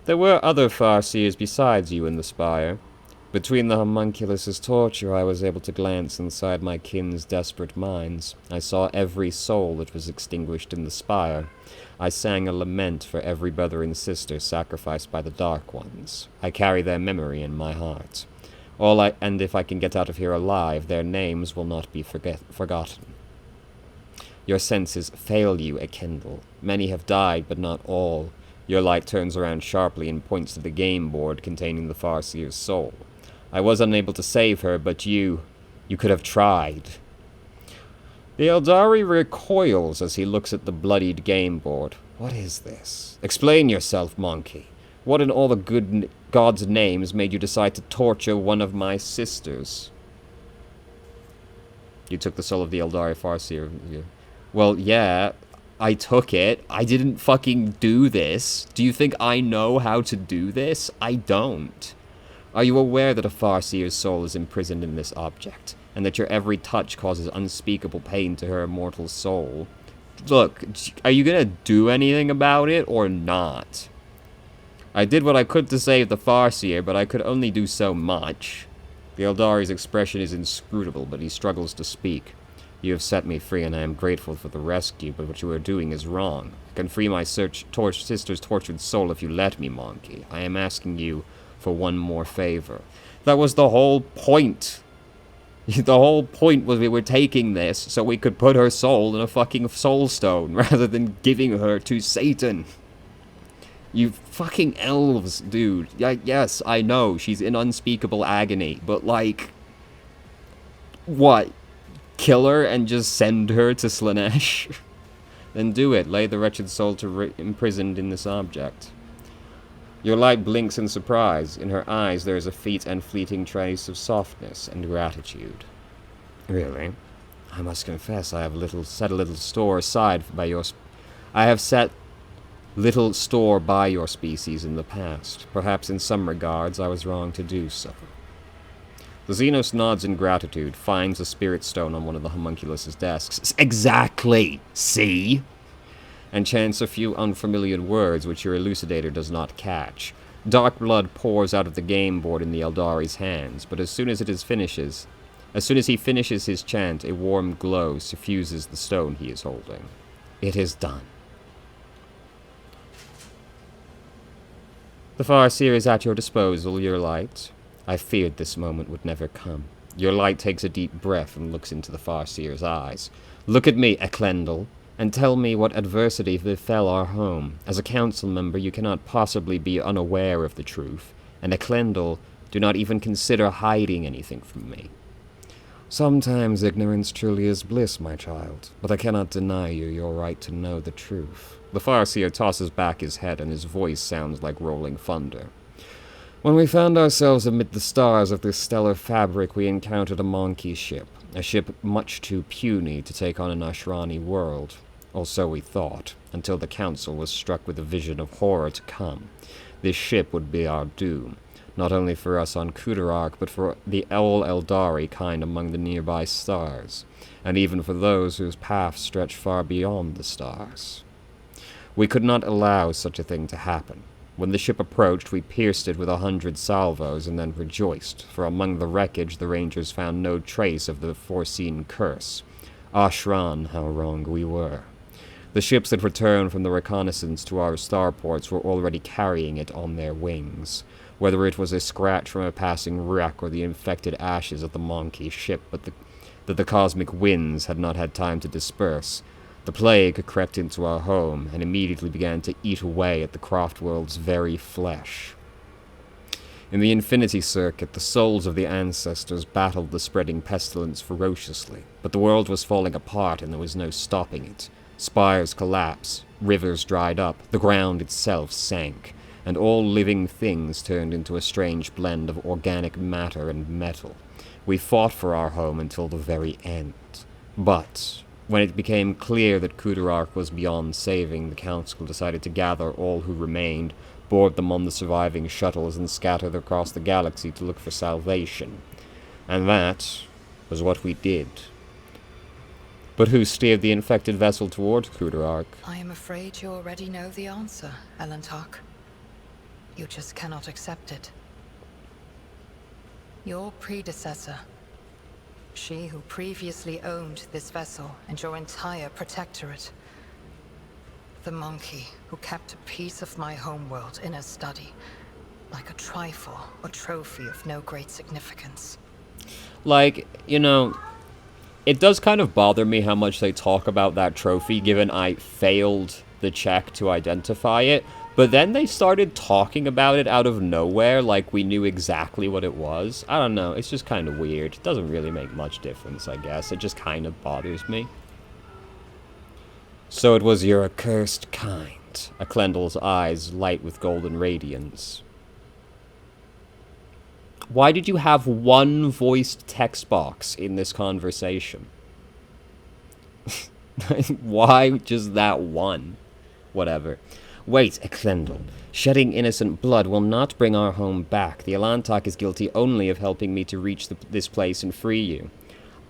There were other Farseers besides you in the spire. Between the homunculus's torture, I was able to glance inside my kin's desperate minds. I saw every soul that was extinguished in the spire. I sang a lament for every brother and sister sacrificed by the Dark Ones. I carry their memory in my heart. And if I can get out of here alive, their names will not be forgotten. Your senses fail you, Ekendel. Many have died, but not all. Your light turns around sharply and points to the game board containing the Farseer's soul. I was unable to save her, but you could have tried. The Eldari recoils as he looks at the bloodied game board. What is this? Explain yourself, monkey. What in all the good God's names made you decide to torture one of my sisters? You took the soul of the Eldari Farseer. Well, yeah, I took it. I didn't fucking do this. Do you think I know how to do this? I don't. Are you aware that a Farseer's soul is imprisoned in this object, and that your every touch causes unspeakable pain to her immortal soul? Look, are you gonna do anything about it, or not? I did what I could to save the Farseer, but I could only do so much. The Eldari's expression is inscrutable, but he struggles to speak. You have set me free, and I am grateful for the rescue, but what you are doing is wrong. I can free my sister's tortured soul if you let me, monkey. I am asking you for one more favor. That was the whole point. The whole point was we were taking this so we could put her soul in a fucking soul stone rather than giving her to Satan. You fucking elves, dude. Yes, I know, she's in unspeakable agony, but like, what? Kill her and just send her to Slaanesh? Then do it. Lay the wretched soul imprisoned in this object. Your light blinks in surprise. In her eyes there is a faint and fleeting trace of softness and gratitude. Really? I must confess I have set a little store aside by your... I have set little store by your species in the past. Perhaps in some regards I was wrong to do so. The Xenos nods in gratitude, finds a spirit stone on one of the homunculus's desks. Exactly! See? And chants a few unfamiliar words which your elucidator does not catch. Dark blood pours out of the game board in the Eldari's hands, but as soon as he finishes his chant, a warm glow suffuses the stone he is holding. It is done. The Farseer is at your disposal, your light. I feared this moment would never come. Your light takes a deep breath and looks into the Farseer's eyes. Look at me, Eklendel, and tell me what adversity befell our home. As a council member, you cannot possibly be unaware of the truth, and Eklendel, do not even consider hiding anything from me. Sometimes ignorance truly is bliss, my child, but I cannot deny you your right to know the truth. The Farseer tosses back his head, and his voice sounds like rolling thunder. When we found ourselves amid the stars of this stellar fabric, we encountered a monkey ship, a ship much too puny to take on an Ashrani world. Or so we thought, until the Council was struck with a vision of horror to come. This ship would be our doom, not only for us on Kudarark, but for the Eldari kind among the nearby stars, and even for those whose paths stretch far beyond the stars. We could not allow such a thing to happen. When the ship approached, we pierced it with 100 salvos and then rejoiced, for among the wreckage the Rangers found no trace of the foreseen curse. Ashran, how wrong we were. The ships that returned from the reconnaissance to our starports were already carrying it on their wings. Whether it was a scratch from a passing wreck or the infected ashes of the monkey ship, but that the cosmic winds had not had time to disperse, the plague crept into our home and immediately began to eat away at the Craftworld's very flesh. In the Infinity Circuit, the souls of the ancestors battled the spreading pestilence ferociously, but the world was falling apart and there was no stopping it. Spires collapsed, rivers dried up, the ground itself sank, and all living things turned into a strange blend of organic matter and metal. We fought for our home until the very end. But when it became clear that Kudarark was beyond saving, the Council decided to gather all who remained, board them on the surviving shuttles, and scatter them across the galaxy to look for salvation. And that was what we did. But who steered the infected vessel toward Kudarark? I am afraid you already know the answer, Elentark. You just cannot accept it. Your predecessor, she who previously owned this vessel and your entire protectorate. The monkey who kept a piece of my homeworld in her study, like a trifle or trophy of no great significance. Like, you know, it does kind of bother me how much they talk about that trophy, given I failed the check to identify it. But then they started talking about it out of nowhere, like we knew exactly what it was. I don't know, it's just kind of weird. It doesn't really make much difference, I guess. It just kind of bothers me. So it was your accursed kind. Eklendal's eyes light with golden radiance. Why did you have one voiced text box in this conversation? Why just that one? Whatever. Wait, Eklendal. Shedding innocent blood will not bring our home back. The Elantok is guilty only of helping me to reach this place and free you.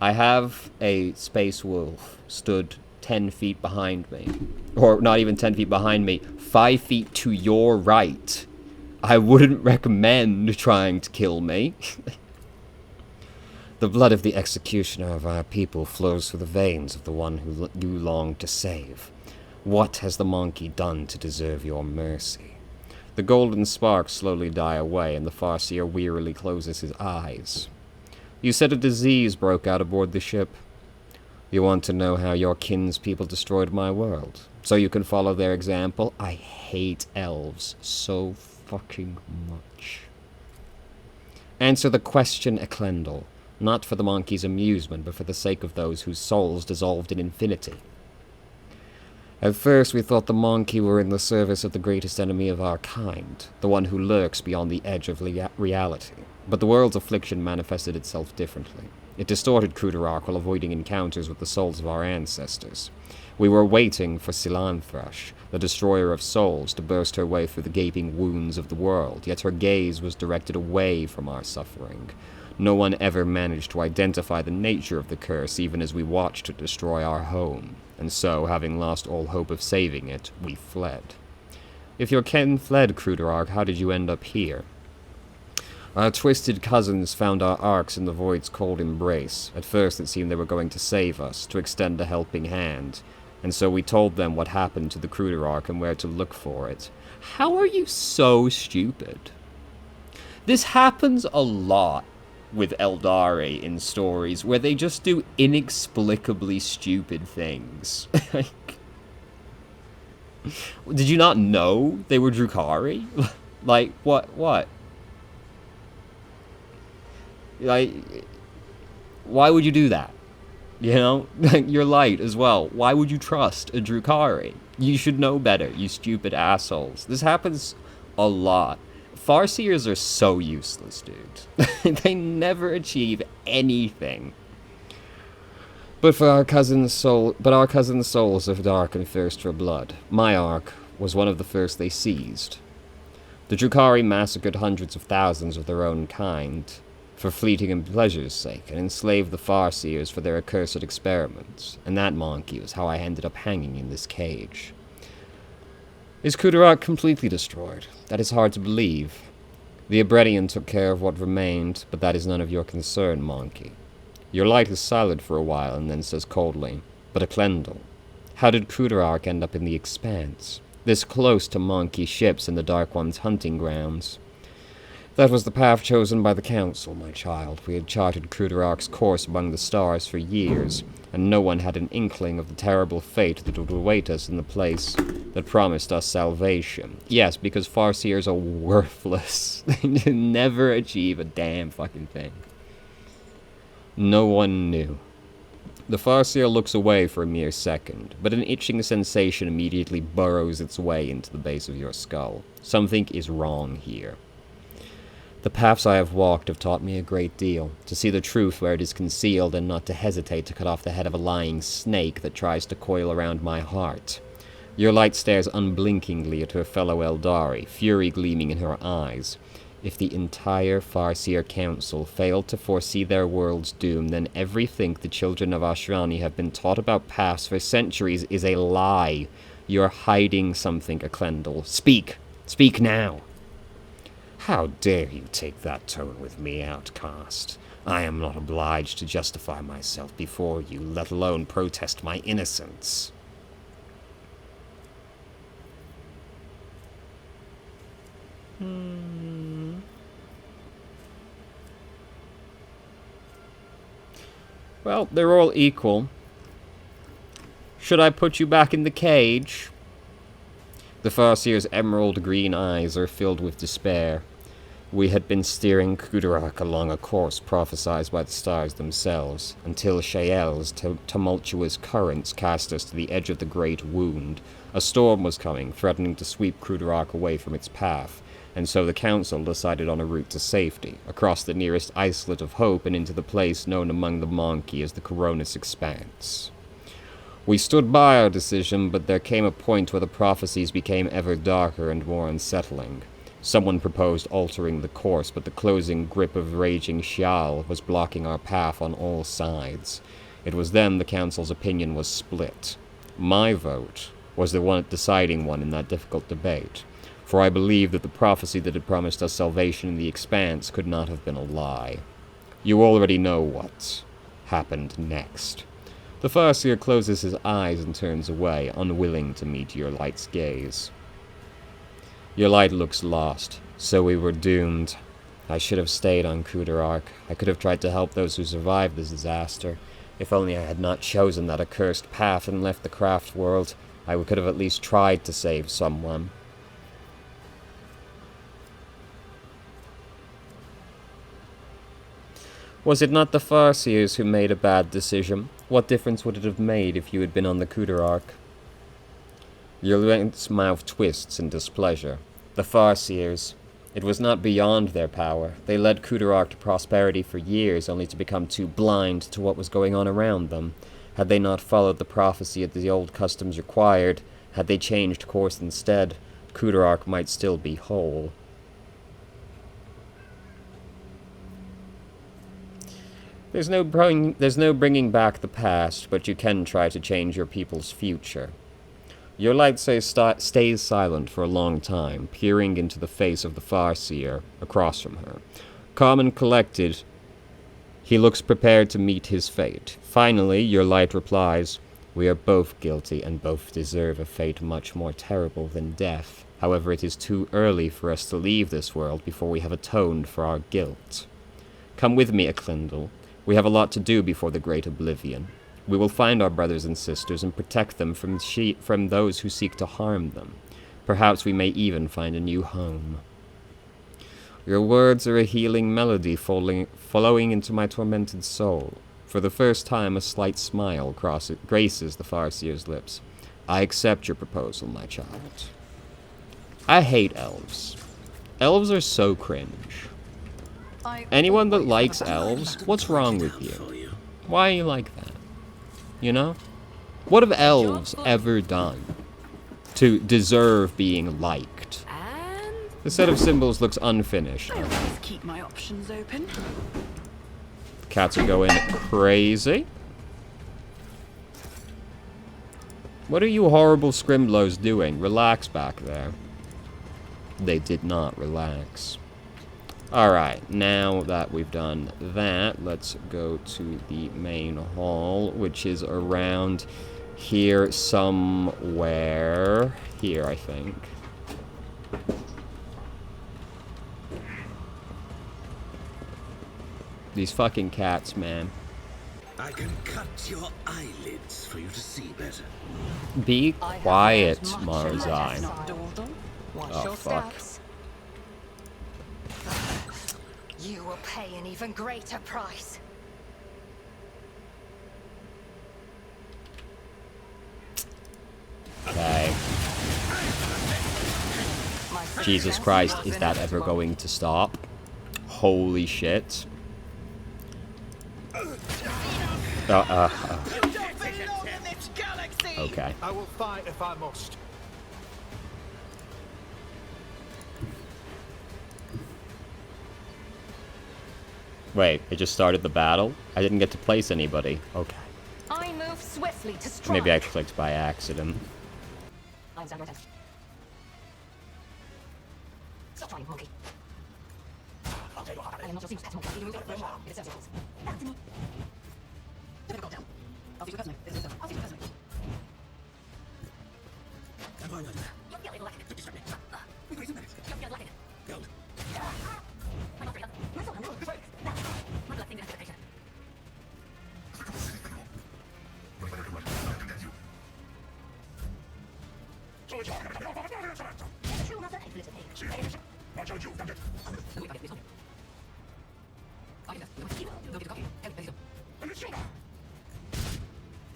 I have a space wolf stood 10 feet behind me. Or not even 10 feet behind me. 5 feet to your right. I wouldn't recommend trying to kill me. The blood of the executioner of our people flows through the veins of the one who you long to save. What has the monkey done to deserve your mercy? The golden sparks slowly die away, and the Farseer wearily closes his eyes. You said a disease broke out aboard the ship. You want to know how your kinspeople destroyed my world, so you can follow their example? I hate elves so fucking much. Answer the question, Eklendal, not for the monkey's amusement, but for the sake of those whose souls dissolved in infinity. At first we thought the monkey were in the service of the greatest enemy of our kind, the one who lurks beyond the edge of reality. But the world's affliction manifested itself differently. It distorted Kudarark while avoiding encounters with the souls of our ancestors. We were waiting for Silanthrash, the destroyer of souls, to burst her way through the gaping wounds of the world, yet her gaze was directed away from our suffering. No one ever managed to identify the nature of the curse, even as we watched it destroy our home. And so, having lost all hope of saving it, we fled. If your kin fled, Kudarark, how did you end up here? Our twisted cousins found our arks in the void's cold embrace. At first it seemed they were going to save us, to extend a helping hand. And so we told them what happened to the Kudarark and where to look for it. How are you so stupid? This happens a lot with Eldari in stories, where they just do inexplicably stupid things. Like, did you not know they were Drukhari? Like, what? Like, why would you do that? You know? You're light as well. Why would you trust a Drukhari? You should know better, you stupid assholes. This happens a lot. Farseers are so useless, dude. They never achieve anything. But our cousin's souls are dark and thirst for blood. My ark was one of the first they seized. The Drukhari massacred hundreds of thousands of their own kind for fleeting and pleasure's sake, and enslaved the Farseers for their accursed experiments. And that monkey was how I ended up hanging in this cage. Is Kudarark completely destroyed? That is hard to believe. The Abredian took care of what remained, but that is none of your concern, monkey. Your light is silent for a while, and then says coldly, but Eklendal, how did Kudarark end up in the Expanse? This close to monkey ships and the Dark One's hunting grounds? That was the path chosen by the Council, my child. We had charted Kudarark's course among the stars for years, and no one had an inkling of the terrible fate that would await us in the place that promised us salvation. Yes, because Farseers are worthless. They never achieve a damn fucking thing. No one knew. The Farseer looks away for a mere second, but an itching sensation immediately burrows its way into the base of your skull. Something is wrong here. The paths I have walked have taught me a great deal, to see the truth where it is concealed and not to hesitate to cut off the head of a lying snake that tries to coil around my heart. Your light stares unblinkingly at her fellow Eldari, fury gleaming in her eyes. If the entire Farseer Council failed to foresee their world's doom, then everything the children of Ashrani have been taught about paths for centuries is a lie. You're hiding something, Eklendil. Speak! Speak now! How dare you take that tone with me, outcast? I am not obliged to justify myself before you, let alone protest my innocence. Well, they're all equal. Should I put you back in the cage? The Farseer's emerald green eyes are filled with despair. We had been steering Kudarak along a course prophesied by the stars themselves, until Shael's tumultuous currents cast us to the edge of the Great Wound. A storm was coming, threatening to sweep Kudarak away from its path, and so the Council decided on a route to safety, across the nearest islet of hope and into the place known among the Monkey as the Coronis Expanse. We stood by our decision, but there came a point where the prophecies became ever darker and more unsettling. Someone proposed altering the course, but the closing grip of raging Shial was blocking our path on all sides. It was then the Council's opinion was split. My vote was the deciding one in that difficult debate, for I believed that the prophecy that had promised us salvation in the Expanse could not have been a lie. You already know what happened next. The Farseer closes his eyes and turns away, unwilling to meet your light's gaze. Your light looks lost, so we were doomed. I should have stayed on Kudarak. I could have tried to help those who survived this disaster. If only I had not chosen that accursed path and left the craft world, I could have at least tried to save someone. Was it not the Farseers who made a bad decision? What difference would it have made if you had been on the Kudarak? Yulent's mouth twists in displeasure. The Farseers. It was not beyond their power. They led Kudarak to prosperity for years, only to become too blind to what was going on around them. Had they not followed the prophecy that the old customs required, had they changed course instead, Kudarak might still be whole. There's no bringing back the past, but you can try to change your people's future. Your light stays silent for a long time, peering into the face of the Farseer across from her. Calm and collected, he looks prepared to meet his fate. Finally, your light replies, "We are both guilty and both deserve a fate much more terrible than death. However, it is too early for us to leave this world before we have atoned for our guilt. Come with me, Eklendil. We have a lot to do before the Great Oblivion. We will find our brothers and sisters and protect them from those who seek to harm them. Perhaps we may even find a new home." Your words are a healing melody flowing into my tormented soul. For the first time, a slight smile graces the Farseer's lips. I accept your proposal, my child. I hate elves. Elves are so cringe. Anyone that likes elves, what's wrong with you? Why are you like that? You know? What have elves ever done to deserve being liked? The set of symbols looks unfinished. I always keep my options open. Cats are going crazy. What are you horrible scrimblows doing? Relax back there. They did not relax. Alright, now that we've done that, let's go to the main hall, which is around here somewhere. Here, I think. These fucking cats, man. I can cut your eyelids for you to see better. Be quiet, Marzai. Oh, fuck. You will pay an even greater price. Okay. Jesus Christ, is that ever going to stop? Holy shit. Okay. I will fight if I must. Wait, it just started the battle? I didn't get to place anybody. Okay. I move swiftly to strike. Maybe I clicked by accident. I understand your intent. Stop trying, monkey. I am not your seamless pet monkey. You move it serves your cause. Back to me. Never go down. I'll see you personally. This is I'll see you personally. You're feeling like it. Distract me. You're feeling like it. Gold. I'm not real. That's all I know. My blood finger activation. True mother and little egg. Watch out, you bandit! No, we can't get this on. I can just do it. Go get the coffee. Help me, And it's Yoda!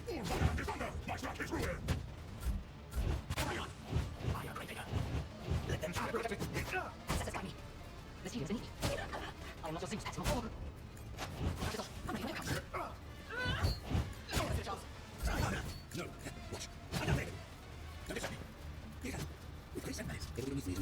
Warhammer is under! My strap is ruined! I am great bigger. Let them try to protect me. Satisfy me. This healer is in need. I am not your seamless pet monkey. I'm ready for your comes. No! Watch! I got it! Don't distract me! You can! With grace and malice, they will leave me.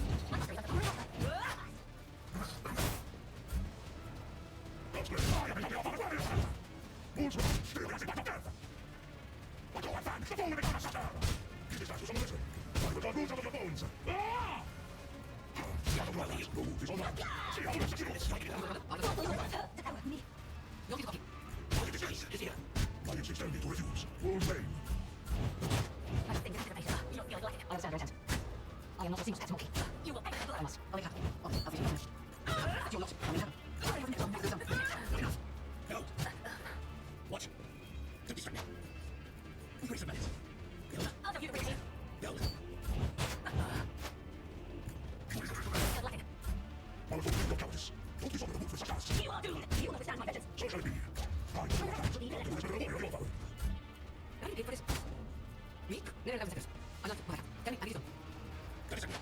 I am not your seamless pet monkey. You will pay. I must. I'll make happen. I'll be finished. You're not. I'll make happen. Go! Watch! Don't distract me. With grace and malice. Go! I'll give you the break. Go! You are doomed. You will understand my vengeance. So shall it be. I will How do you pay for this? Me? No, 11 seconds. I'm not. Whatever. Tell me, I need some. Don't distract me.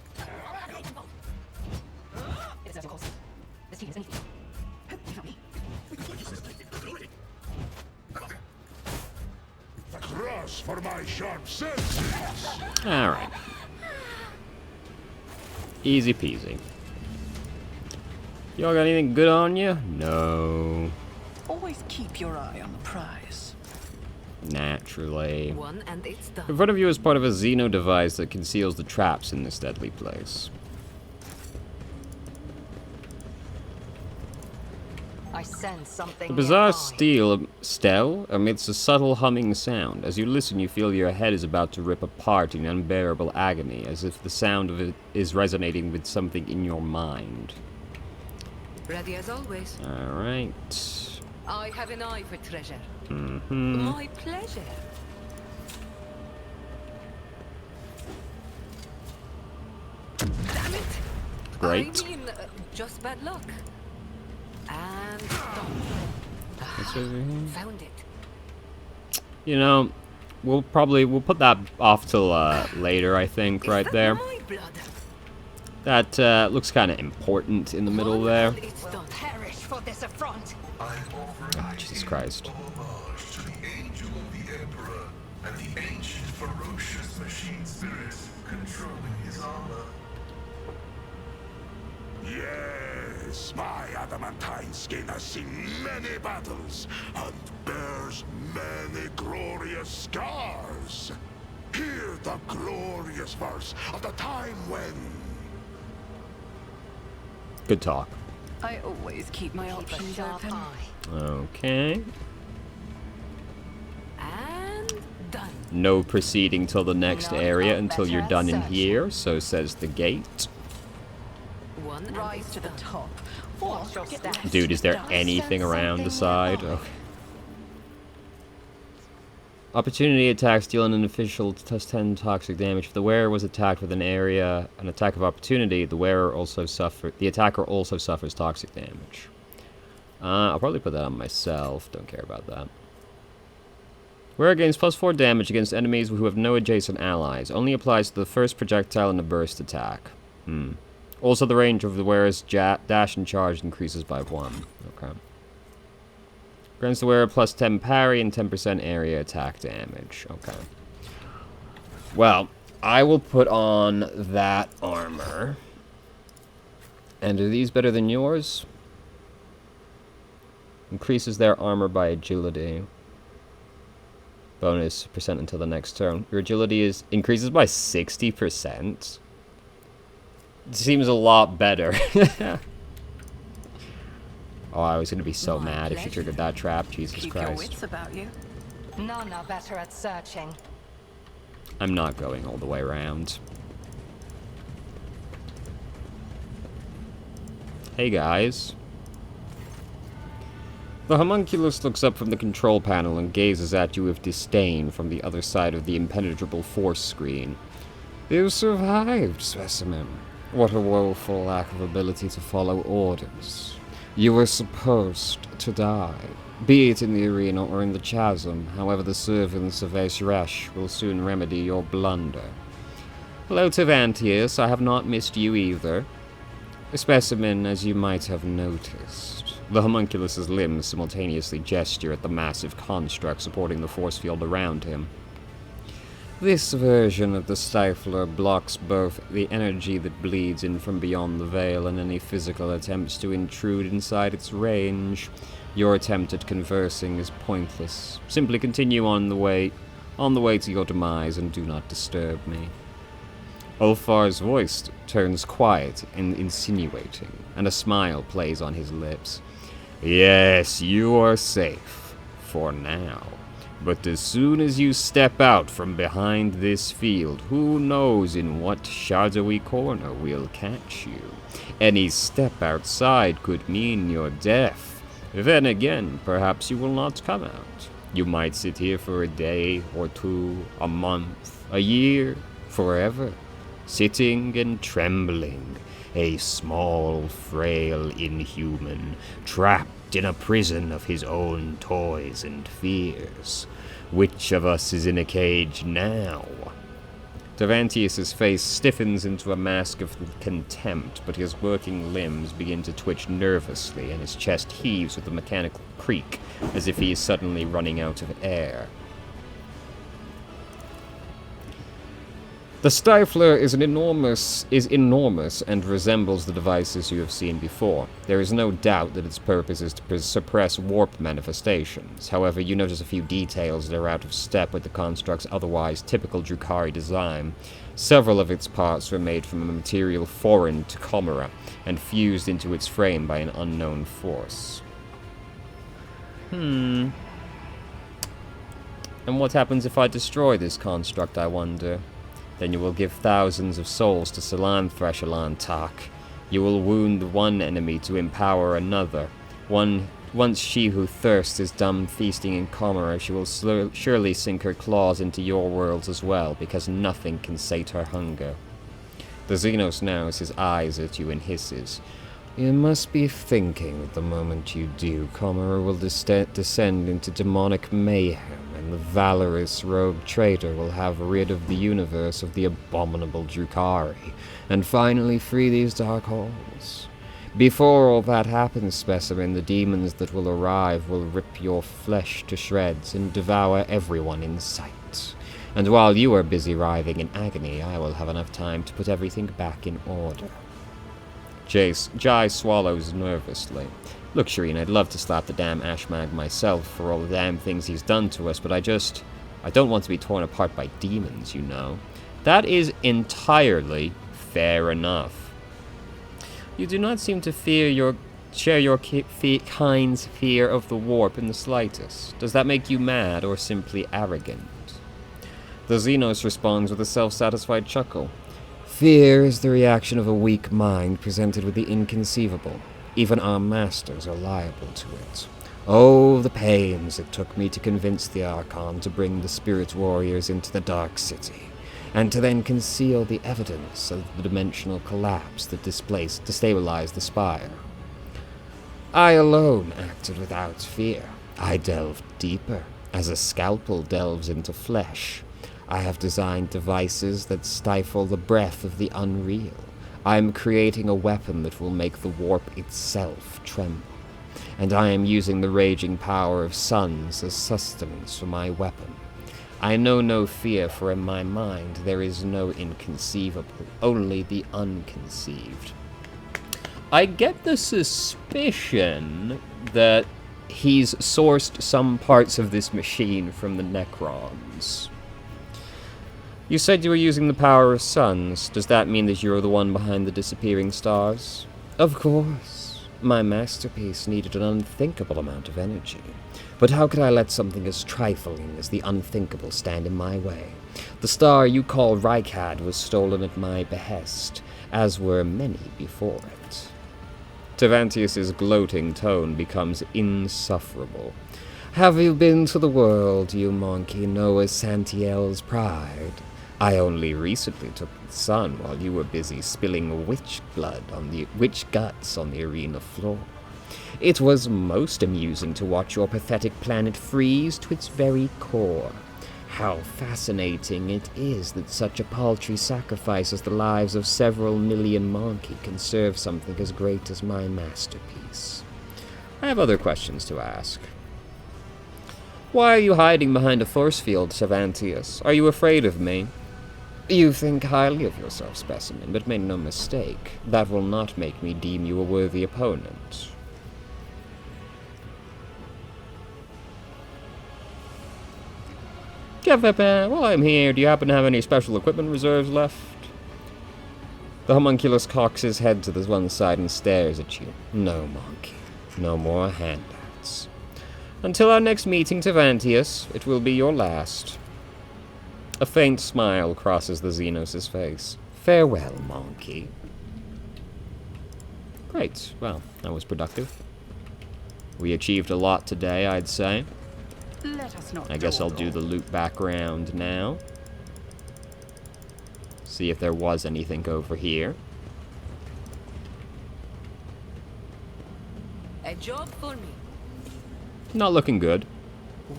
It serves your cause. This team is anything. You found me. The cross for my sharp senses! Alright. Easy peasy. Y'all got anything good on you? No. Always keep your eye on the prize. Naturally. One and it's done. In front of you is part of a Xeno device that conceals the traps in this deadly place. I sense something The bizarre nearby. stell emits a subtle humming sound. As you listen, you feel your head is about to rip apart in unbearable agony, as if the sound of it is resonating with something in your mind. Ready as always. Alright. I have an eye for treasure. Mm-hmm. My pleasure. Damn it! Great. I mean, just bad luck. And done. What's over here? Found it. You know, we'll put that off till later, I think, right Is that there. my blood? That looks kind of important in the middle One there. and it's done. Perish for this affront. I offer Oh, Jesus Christ. homage to the angel of the Emperor and the ancient ferocious machine spirits controlling his armor. Yes, my adamantine skin has seen many battles and bears many glorious scars. Hear the glorious verse of the time when... Good talk. I always keep my Keep a options sharp open. eye. Okay. And done. No proceeding till the next Not area got until you're better done in search. here, so says the gate. One and Rise it's to the done. top. Or Watch your get step. lost Dude, is there in the anything sense around the something side? nearby. Okay. Opportunity attacks deal an official plus 10 toxic damage. If the wearer was attacked with an attack of opportunity, the attacker also suffers toxic damage. I'll probably put that on myself. Don't care about that. Wearer gains plus 4 damage against enemies who have no adjacent allies. Only applies to the first projectile in a burst attack. Also, the range of the wearer's dash and charge increases by 1. Okay. Grants the wearer plus 10 parry and 10% area attack damage. Okay. Well, I will put on that armor. And are these better than yours? Increases their armor by agility. Bonus percent until the next turn. Your agility increases by 60%. It seems a lot better. Oh, I was gonna be so My mad if she pleasure. triggered that trap. Jesus Keep your Christ. wits about you. None are better at searching. I'm not going all the way around. Hey guys. The homunculus looks up from the control panel and gazes at you with disdain from the other side of the impenetrable force screen. You survived, specimen. What a woeful lack of ability to follow orders. You were supposed to die. Be it in the arena or in the chasm, however the servants of Esresh will soon remedy your blunder. Hello, Tavantius, I have not missed you either. A specimen, as you might have noticed. The homunculus's limbs simultaneously gesture at the massive construct supporting the force field around him. This version of the Stifler blocks both the energy that bleeds in from beyond the veil and any physical attempts to intrude inside its range. Your attempt at conversing is pointless. Simply continue on the way to your demise and do not disturb me. Ulfar's voice turns quiet and insinuating, and a smile plays on his lips. Yes, you are safe. For now. But as soon as you step out from behind this field, who knows in what shadowy corner we'll catch you. Any step outside could mean your death. Then again, perhaps you will not come out. You might sit here for a day or two, a month, a year, forever. Sitting and trembling, a small, frail inhuman, trapped in a prison of his own toys and fears. Which of us is in a cage now? Tavantius' face stiffens into a mask of contempt, but his working limbs begin to twitch nervously, and his chest heaves with a mechanical creak, as if he is suddenly running out of air. The Stifler is enormous and resembles the devices you have seen before. There is no doubt that its purpose is to suppress warp manifestations. However, you notice a few details that are out of step with the construct's otherwise typical Drukhari design. Several of its parts were made from a material foreign to Chimera and fused into its frame by an unknown force. And what happens if I destroy this construct, I wonder? Then you will give thousands of souls to Salan Threshalan Tak. You will wound one enemy to empower another. Once she who thirsts is done feasting in Chimera, she will surely sink her claws into your worlds as well, because nothing can sate her hunger. The Xenos narrows his eyes at you and hisses. You must be thinking that the moment you do, Chimera will descend into demonic mayhem, and the valorous rogue traitor will have rid of the universe of the abominable Drukhari, and finally free these dark halls. Before all that happens, specimen, the demons that will arrive will rip your flesh to shreds and devour everyone in sight. And while you are busy writhing in agony, I will have enough time to put everything back in order. Jai swallows nervously. Look, Shireen, I'd love to slap the damn Ashmag myself for all the damn things he's done to us, but I don't want to be torn apart by demons, you know. That is entirely fair enough. You do not seem to share your kind's fear of the warp in the slightest. Does that make you mad or simply arrogant? The Xenos responds with a self-satisfied chuckle. Fear is the reaction of a weak mind presented with the inconceivable. Even our masters are liable to it. Oh, the pains it took me to convince the Archon to bring the Spirit Warriors into the Dark City, and to then conceal the evidence of the dimensional collapse that destabilized the Spire. I alone acted without fear. I delved deeper, as a scalpel delves into flesh. I have designed devices that stifle the breath of the unreal. I am creating a weapon that will make the warp itself tremble. And I am using the raging power of suns as sustenance for my weapon. I know no fear, for in my mind there is no inconceivable, only the unconceived. I get the suspicion that he's sourced some parts of this machine from the Necrons. You said you were using the power of suns. Does that mean that you're the one behind the disappearing stars? Of course. My masterpiece needed an unthinkable amount of energy. But how could I let something as trifling as the unthinkable stand in my way? The star you call Rykad was stolen at my behest, as were many before it. Tevantius's gloating tone becomes insufferable. Have you been to the world you monkey know as Santiel's pride? I only recently took the sun while you were busy spilling witch guts on the arena floor. It was most amusing to watch your pathetic planet freeze to its very core. How fascinating it is that such a paltry sacrifice as the lives of several million monkey can serve something as great as my masterpiece. I have other questions to ask. Why are you hiding behind a force field, Tevantius? Are you afraid of me? You think highly of yourself, specimen, but make no mistake. That will not make me deem you a worthy opponent. While I'm here, do you happen to have any special equipment reserves left? The homunculus cocks his head to the one side and stares at you. No, monkey. No more handouts. Until our next meeting, Tevantius, it will be your last. A faint smile crosses the Xenos' face. Farewell, monkey. Great. Well, that was productive. We achieved a lot today, I'd say. Let us not I guess I'll do the loop background now. See if there was anything over here. A job for me. Not looking good.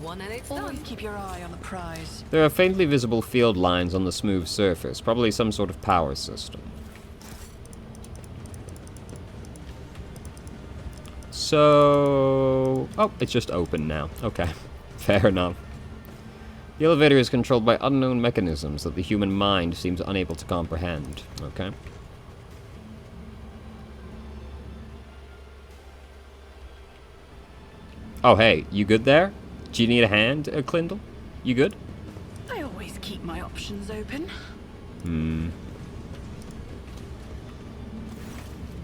One and it's Always done. keep your eye on the prize. There are faintly visible field lines on the smooth surface, probably some sort of power system. So... oh, it's just open now. Okay. Fair enough. The elevator is controlled by unknown mechanisms that the human mind seems unable to comprehend. Okay. Oh, hey, you good there? Do you need a hand, Clindle? You good? I always keep my options open.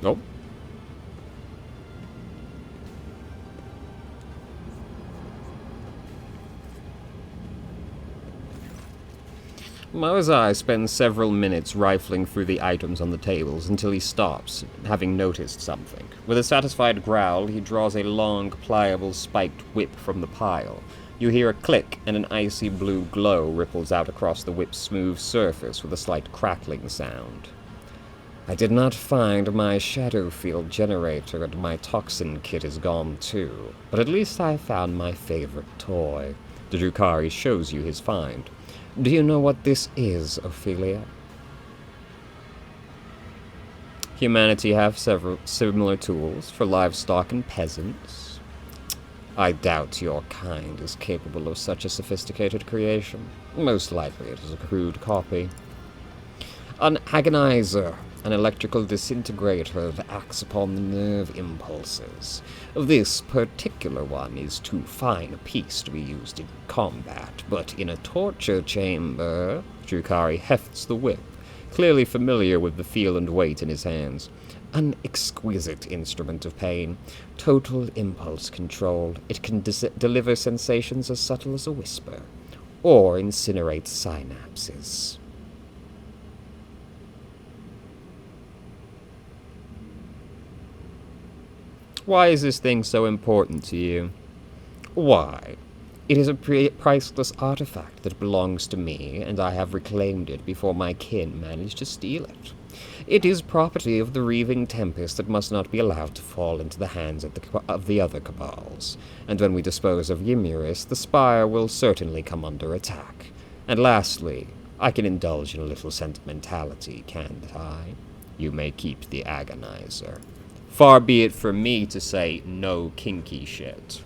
Nope. Mozai spends several minutes rifling through the items on the tables until he stops, having noticed something. With a satisfied growl, he draws a long, pliable, spiked whip from the pile. You hear a click, and an icy blue glow ripples out across the whip's smooth surface with a slight crackling sound. I did not find my shadow field generator, and my toxin kit is gone too. But at least I found my favorite toy. The Drukhari shows you his find. Do you know what this is, Ophelia? Humanity have several similar tools for livestock and peasants. I doubt your kind is capable of such a sophisticated creation. Most likely it is a crude copy. An agonizer, an electrical disintegrator that acts upon the nerve impulses. This particular one is too fine a piece to be used in combat, but in a torture chamber... Drukhari hefts the whip, clearly familiar with the feel and weight in his hands. An exquisite instrument of pain. Total impulse control. It can deliver sensations as subtle as a whisper, or incinerate synapses. Why is this thing so important to you? Why? It is a priceless artifact that belongs to me, and I have reclaimed it before my kin managed to steal it. It is property of the Reaving Tempest that must not be allowed to fall into the hands of the other cabals, and when we dispose of Ymiris, the Spire will certainly come under attack. And lastly, I can indulge in a little sentimentality, can't I? You may keep the Agonizer. Far be it from me to say no kinky shit.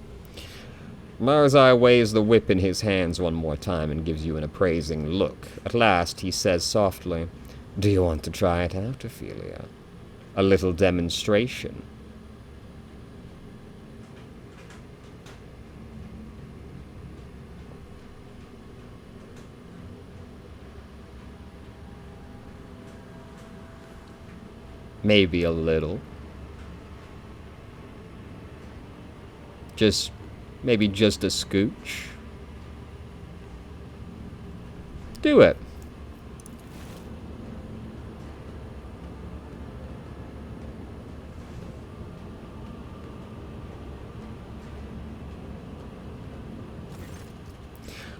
Marzai weighs the whip in his hands one more time and gives you an appraising look. At last, he says softly, Do you want to try it out, Ophelia? A little demonstration. Maybe a little. Maybe just a scooch. Do it.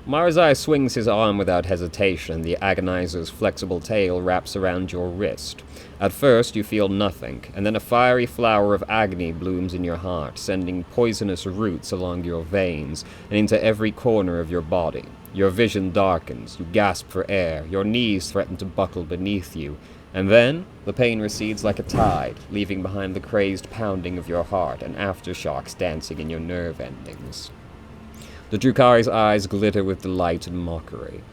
Marzai swings his arm without hesitation, and the agonizer's flexible tail wraps around your wrist. At first, you feel nothing, and then a fiery flower of agony blooms in your heart, sending poisonous roots along your veins and into every corner of your body. Your vision darkens, you gasp for air, your knees threaten to buckle beneath you, and then the pain recedes like a tide, leaving behind the crazed pounding of your heart and aftershocks dancing in your nerve endings. The Drukari's eyes glitter with delight and mockery.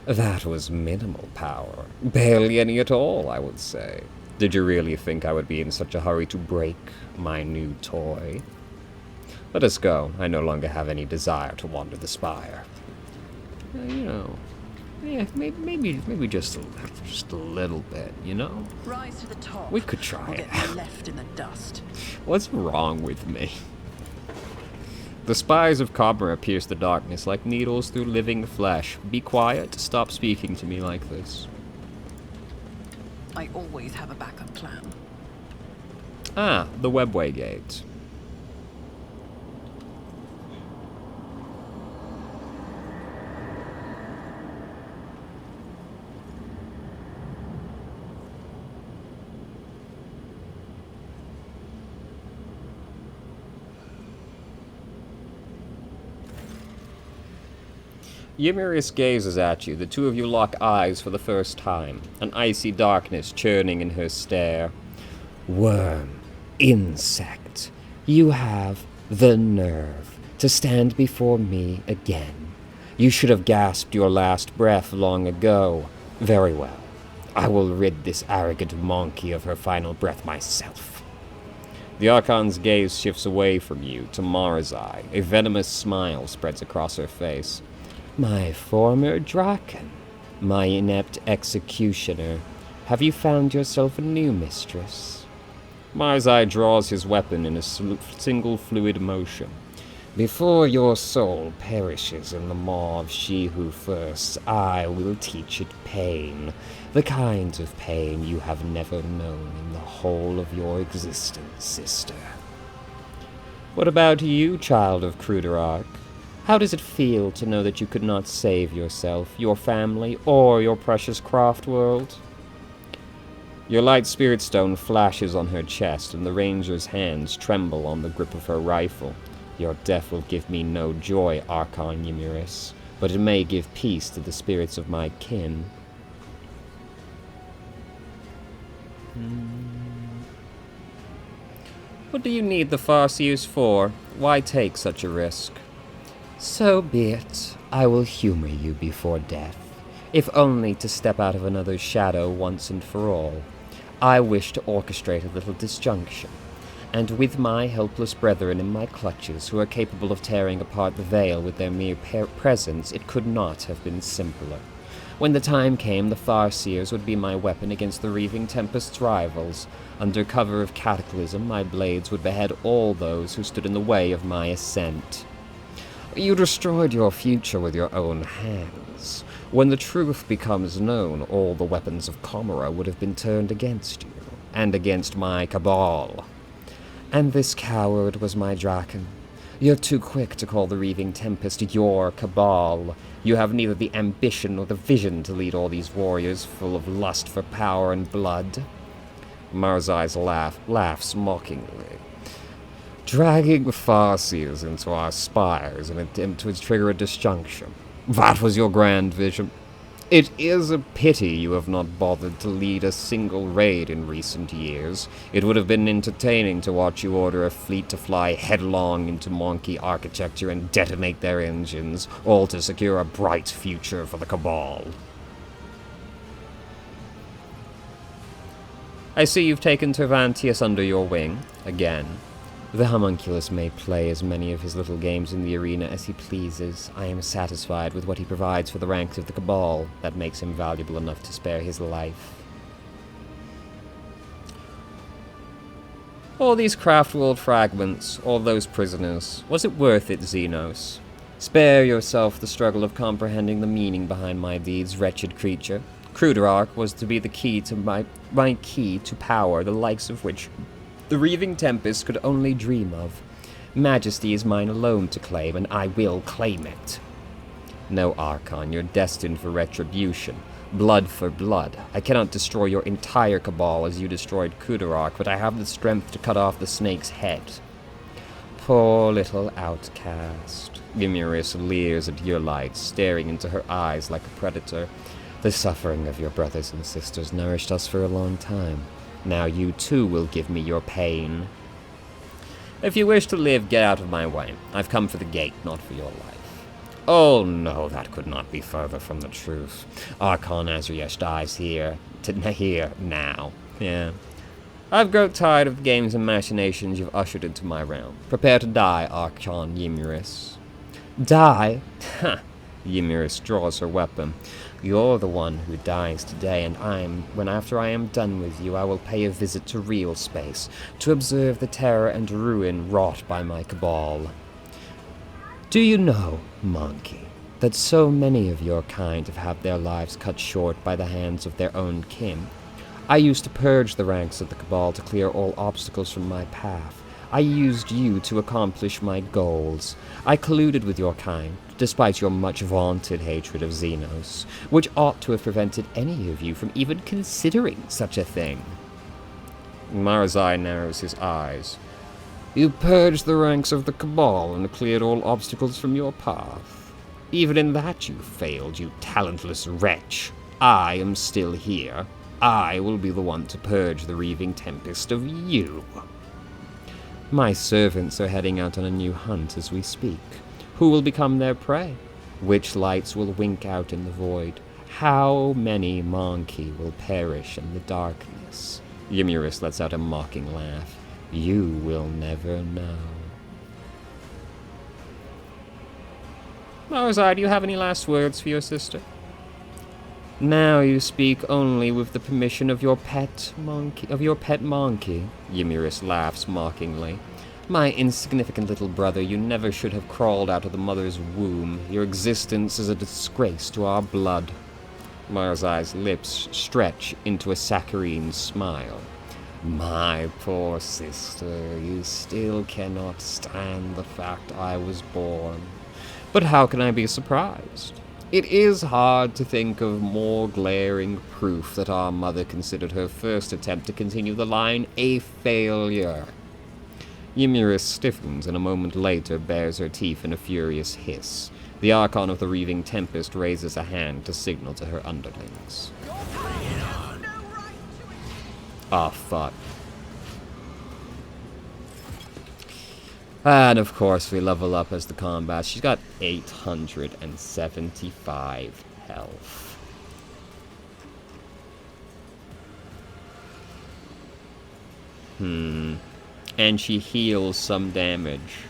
That was minimal power. Barely any at all, I would say. Did you really think I would be in such a hurry to break my new toy? Let us go. I no longer have any desire to wander the spire. Maybe just a little bit, you know? Rise to the top. We could try or it. get left in the dust. What's wrong with me? The spires of Cobra pierce the darkness like needles through living flesh. Be quiet. Stop speaking to me like this. I always have a backup plan. Ah, the webway gate. Ymirius gazes at you. The two of you lock eyes for the first time, an icy darkness churning in her stare. Worm, insect, you have the nerve to stand before me again. You should have gasped your last breath long ago. Very well. I will rid this arrogant monkey of her final breath myself. The Archon's gaze shifts away from you to Marzai. A venomous smile spreads across her face. My former Draken, my inept executioner, have you found yourself a new mistress? Marzai draws his weapon in a single fluid motion. Before your soul perishes in the maw of she who first, I will teach it pain, the kind of pain you have never known in the whole of your existence, sister. What about you, child of Cruderark? How does it feel to know that you could not save yourself, your family, or your precious craft world? Your light spirit stone flashes on her chest, and the ranger's hands tremble on the grip of her rifle. Your death will give me no joy, Archon Ymirius, but it may give peace to the spirits of my kin. What do you need the Farseers for? Why take such a risk? So be it. I will humor you before death, if only to step out of another's shadow once and for all. I wish to orchestrate a little disjunction, and with my helpless brethren in my clutches, who are capable of tearing apart the veil with their mere presence, it could not have been simpler. When the time came, the Farseers would be my weapon against the Reaving Tempest's rivals. Under cover of Cataclysm, my blades would behead all those who stood in the way of my ascent. You destroyed your future with your own hands. When the truth becomes known, all the weapons of Comora would have been turned against you, and against my cabal. And this coward was my Draken. You're too quick to call the Reaving Tempest your cabal. You have neither the ambition nor the vision to lead all these warriors full of lust for power and blood. Marzai's laughs mockingly. Dragging the Farseers into our spires in an attempt to trigger a disjunction. That was your grand vision. It is a pity you have not bothered to lead a single raid in recent years. It would have been entertaining to watch you order a fleet to fly headlong into Monkey architecture and detonate their engines, all to secure a bright future for the Cabal. I see you've taken Tervantius under your wing, again. The homunculus may play as many of his little games in the arena as he pleases. I am satisfied with what he provides for the ranks of the Cabal. That makes him valuable enough to spare his life. All these craft world fragments, all those prisoners, was it worth it, Xenos? Spare yourself the struggle of comprehending the meaning behind my deeds, wretched creature. Cruderarch was to be the key to my key to power, the likes of which the Reaving Tempest could only dream of. Majesty is mine alone to claim, and I will claim it. No, Archon, you're destined for retribution. Blood for blood. I cannot destroy your entire cabal as you destroyed Cruderarch, but I have the strength to cut off the snake's head. Poor little outcast. Ymyrus leers at your light, staring into her eyes like a predator. The suffering of your brothers and sisters nourished us for a long time. Now you too will give me your pain. If you wish to live, get out of my way. I've come for the gate, not for your life. Oh no, that could not be further from the truth. Archon Azriesh dies here, now. Yeah. I've grown tired of the games and machinations you've ushered into my realm. Prepare to die, Archon Ymyrus. Die? Ha! Ymyrus draws her weapon. You're the one who dies today, and after I am done with you, I will pay a visit to real space, to observe the terror and ruin wrought by my cabal. Do you know, monkey, that so many of your kind have had their lives cut short by the hands of their own kin? I used to purge the ranks of the cabal to clear all obstacles from my path. I used you to accomplish my goals. I colluded with your kind, despite your much vaunted hatred of Xenos, which ought to have prevented any of you from even considering such a thing. Marzai narrows his eyes. You purged the ranks of the cabal and cleared all obstacles from your path. Even in that you failed, you talentless wretch. I am still here. I will be the one to purge the Reaving Tempest of you. My servants are heading out on a new hunt as we speak. Who will become their prey? Which lights will wink out in the void? How many monkey will perish in the darkness? Ymyrus lets out a mocking laugh. You will never know. Marzai, do you have any last words for your sister? Now you speak only with the permission of your pet monkey, Ymyrus laughs mockingly. My insignificant little brother, you never should have crawled out of the mother's womb. Your existence is a disgrace to our blood. Marzai's lips stretch into a saccharine smile. My poor sister, you still cannot stand the fact I was born. But how can I be surprised? It is hard to think of more glaring proof that our mother considered her first attempt to continue the line a failure. Ymyrus stiffens and a moment later bares her teeth in a furious hiss. The Archon of the Reaving Tempest raises a hand to signal to her underlings. Ah, fuck. And of course we level up as the combat. She's got 875 health. And she heals some damage.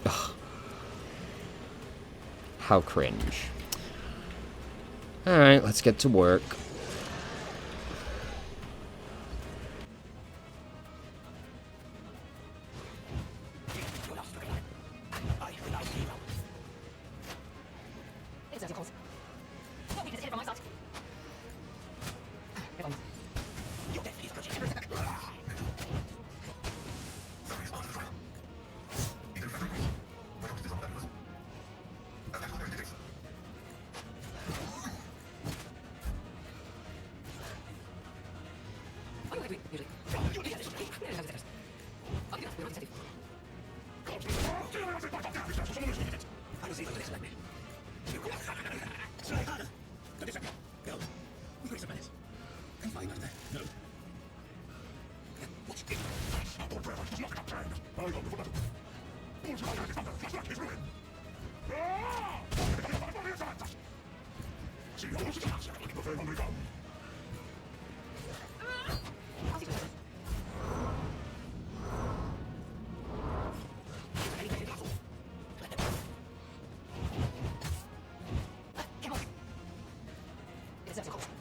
Ugh. How cringe. Alright, let's get to work.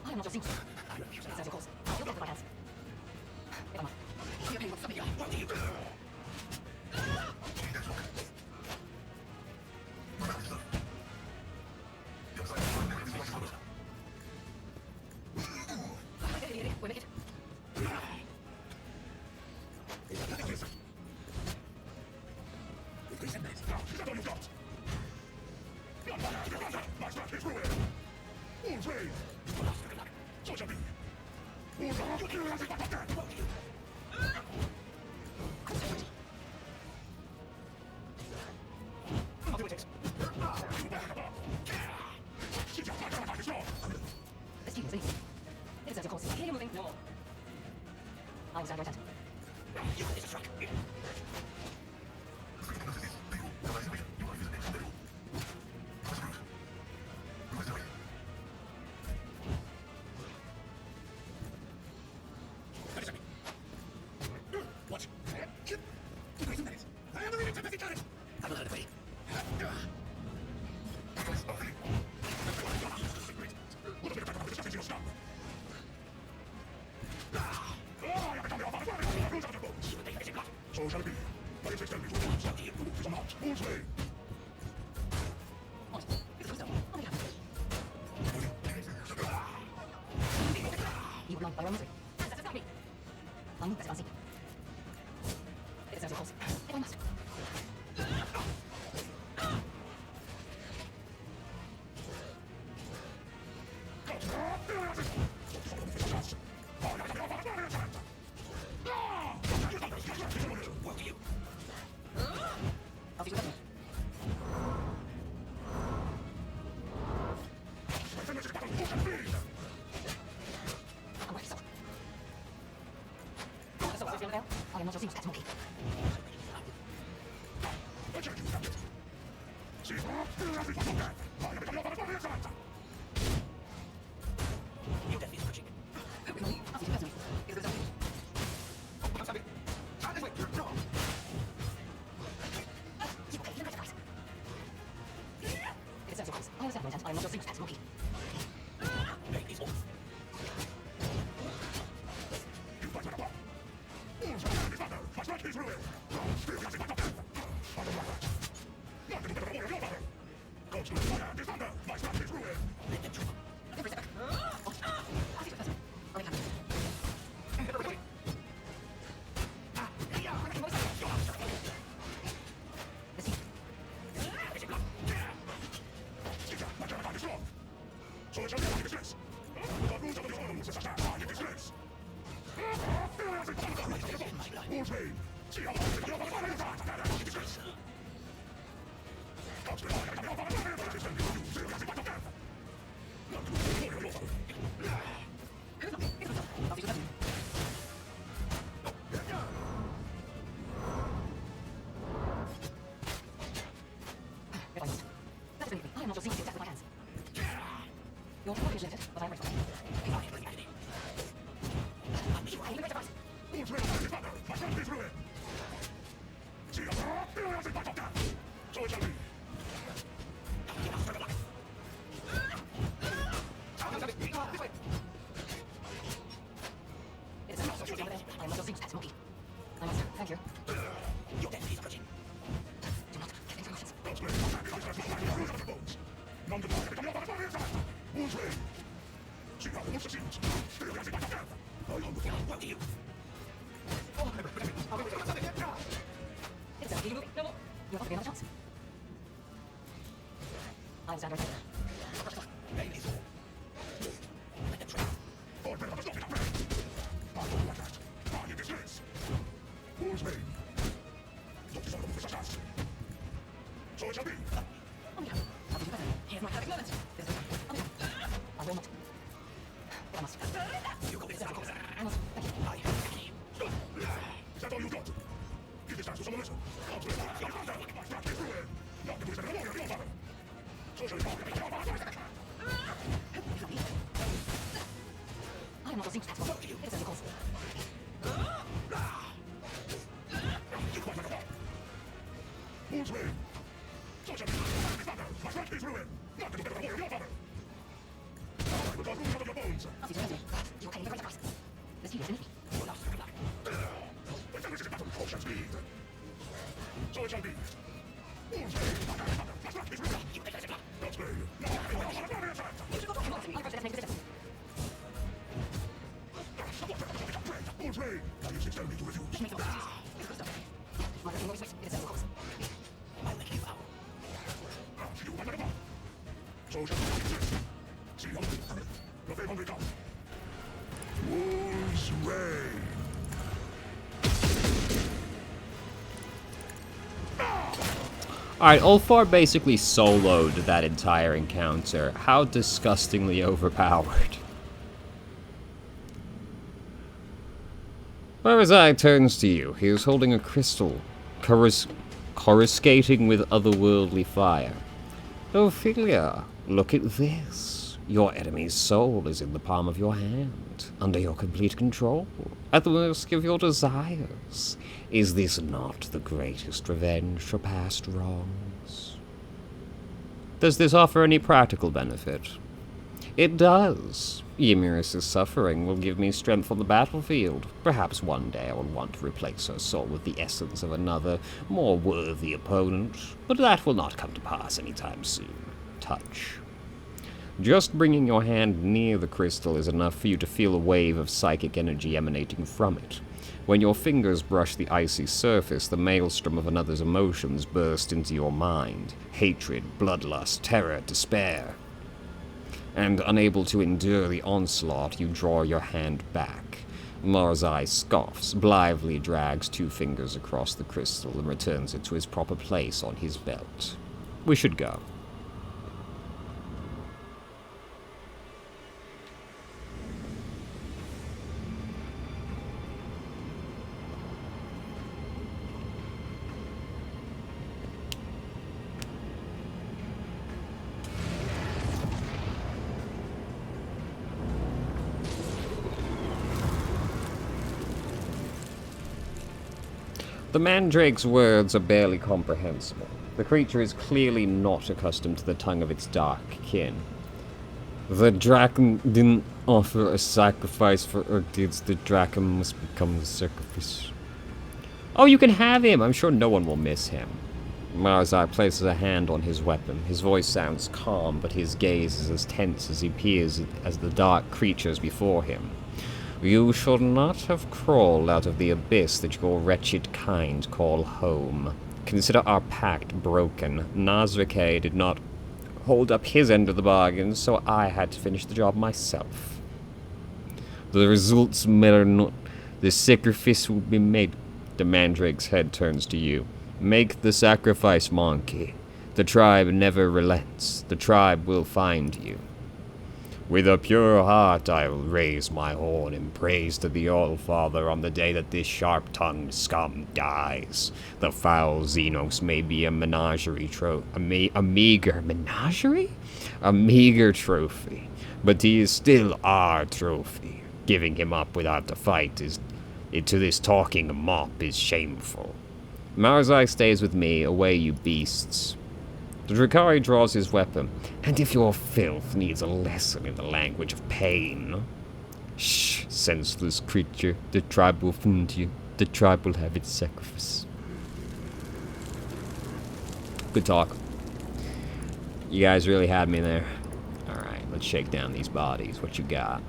I am not your Zeus. It's as your cause. You'll get my hands. Get on. I'll do what it takes. This team is easy. It deserves a course. Hear you moving. No more. I was out of intent. You are this truck. What? I am the reader to it. I will let it be. So shall it be. But if they tell me to do something, it is not. Whose way? You will not by your misery. That's not me. I'm better unseen. It deserves a course. If I must. I'll see you later. I'm ready, so. So, if you're there, I am not your seamless monkey. You definitely switching. I'll see you personally. Is there something? I'm sorry. Out this way. No. You okay? You're right. It serves your cause. I understand your intent. I am not your seamless monkey. Hey, he's off. If I must. That's believe me, I am not your seamless death with my hands. Your work is limited, but I am ready for it. I need a device. So it shall be. It's not so short. I am not your seamless monkey. I must. Thank you. Your death is approaching. Do not get into motions. Whose way? See how it succeeds. I am the one. Well, to you. It's a moving. No more. You'll have to be another chance. I was out right there. Let them try. Or better not stop it. I don't like that. I am disgrace. Whose way? Not to follow for success. So it shall be. Oh, yeah. I'll do better. Here's my perfect moment. This is I will not. I must. You go with the I must. Thank you. Is that all you got? Give this chance to someone else. I'll play it. Not the police and the lawyer, your father. So shall you I am not a seamstress. It's a course. Whose way? So shall be. My friend is ruined. Not the police and the lawyer, your father. I will not lose out of your bones. I'll see you later. You okay? You're right across. This team is enemy. You're lost. Good luck. But there is a battle for shall speed. So it shall be. Whose way? My friend is ruined. You take that. God's way. No, You should go talk to him. I'm first to make a decision. Whose way? Can you tell me to refuse? Make no excuses. It's good stuff. My first noise. It is a course. I'll let you out. You are never. So shall we exist. See how the hungry come. Wolves God's reign. Alright, Ulfar basically soloed that entire encounter. How disgustingly overpowered. Marazai turns to you. He is holding a crystal, coruscating with otherworldly fire. Ophelia, look at this. Your enemy's soul is in the palm of your hand, under your complete control, at the mercy of your desires. Is this not the greatest revenge for past wrongs? Does this offer any practical benefit? It does. Ymir-Is's suffering will give me strength on the battlefield. Perhaps one day I will want to replace her soul with the essence of another, more worthy opponent, but that will not come to pass anytime soon. Touch. Just bringing your hand near the crystal is enough for you to feel a wave of psychic energy emanating from it. When your fingers brush the icy surface, the maelstrom of another's emotions burst into your mind. Hatred, bloodlust, terror, despair. And unable to endure the onslaught, you draw your hand back. Marzai scoffs, blithely drags 2 fingers across the crystal and returns it to its proper place on his belt. We should go. The mandrake's words are barely comprehensible. The creature is clearly not accustomed to the tongue of its dark kin. The Draken didn't offer a sacrifice for her deeds. The Draken must become the sacrifice. Oh, you can have him! I'm sure no one will miss him. Marzai places a hand on his weapon. His voice sounds calm, but his gaze is as tense as he peers at the dark creatures before him. You should not have crawled out of the abyss that your wretched kind call home. Consider our pact broken. Nazrike did not hold up his end of the bargain, so I had to finish the job myself. The results matter not. The sacrifice will be made. The mandrake's head turns to you. Make the sacrifice, monkey. The tribe never relents. The tribe will find you. With a pure heart I will raise my horn in praise to the All-Father on the day that this sharp-tongued scum dies. The foul Xenos may be a menagerie a meager menagerie? A meager trophy. But he is still our trophy. Giving him up without a fight to this talking mop is shameful. Marzai stays with me. Away, you beasts. The Drakari draws his weapon. And if your filth needs a lesson in the language of pain... Shh, senseless creature. The tribe will find you. The tribe will have its sacrifice. Good talk. You guys really had me there. Alright, let's shake down these bodies. What you got?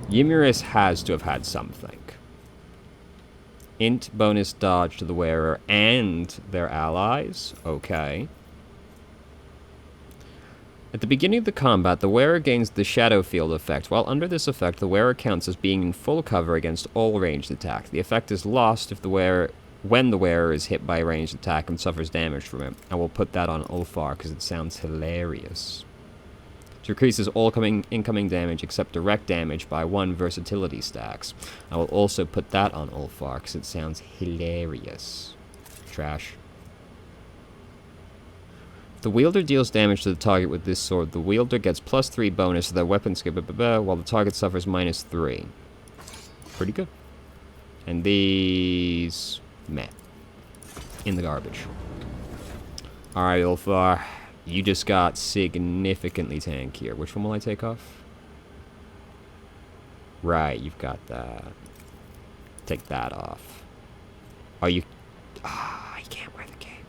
Ymir-Is has to have had something. Int bonus dodge to the wearer and their allies. Okay. At the beginning of the combat, the wearer gains the shadow field effect. While under this effect, the wearer counts as being in full cover against all ranged attack. The effect is lost if when the wearer is hit by a ranged attack and suffers damage from it. I will put that on Ulfar because it sounds hilarious. Decreases all incoming damage except direct damage by 1 versatility stacks. I will also put that on Ulfar because it sounds hilarious. Trash. If the wielder deals damage to the target with this sword, the wielder gets +3 bonus to their weapon skill, while the target suffers -3. Pretty good. And these... meh. In the garbage. Alright, Ulfar. You just got significantly tankier. Which one will I take off? Right, you've got that. Take that off. Oh, you... Ah, I can't wear the cape.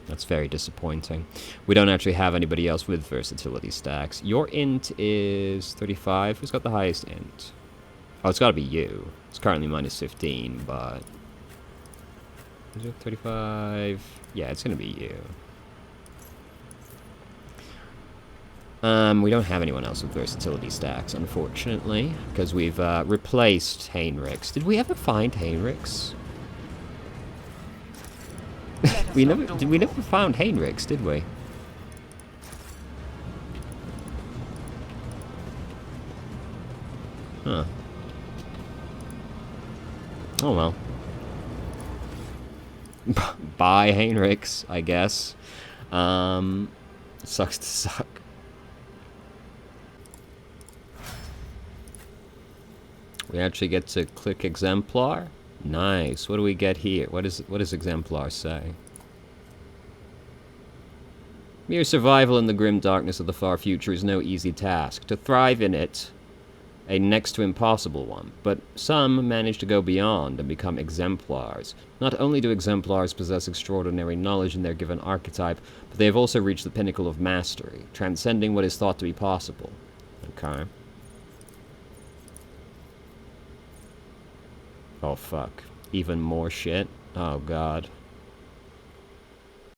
That's very disappointing. We don't actually have anybody else with versatility stacks. Your int is 35. Who's got the highest int? Oh, it's gotta be you. It's currently -15, but... Is it 35? Yeah, it's gonna be you. We don't have anyone else with versatility stacks, unfortunately, because we've replaced Heinrichs. Did we ever find Heinrichs? we never found Heinrichs, did we? Huh. Oh well. Bye, Heinrichs, I guess. Sucks to suck. We actually get to click Exemplar. Nice. What do we get here? What does Exemplar say? Mere survival in the grim darkness of the far future is no easy task. To thrive in it, a next to impossible one. But some manage to go beyond and become exemplars. Not only do exemplars possess extraordinary knowledge in their given archetype, but they have also reached the pinnacle of mastery, transcending what is thought to be possible. Okay. Oh fuck. Even more shit? Oh god.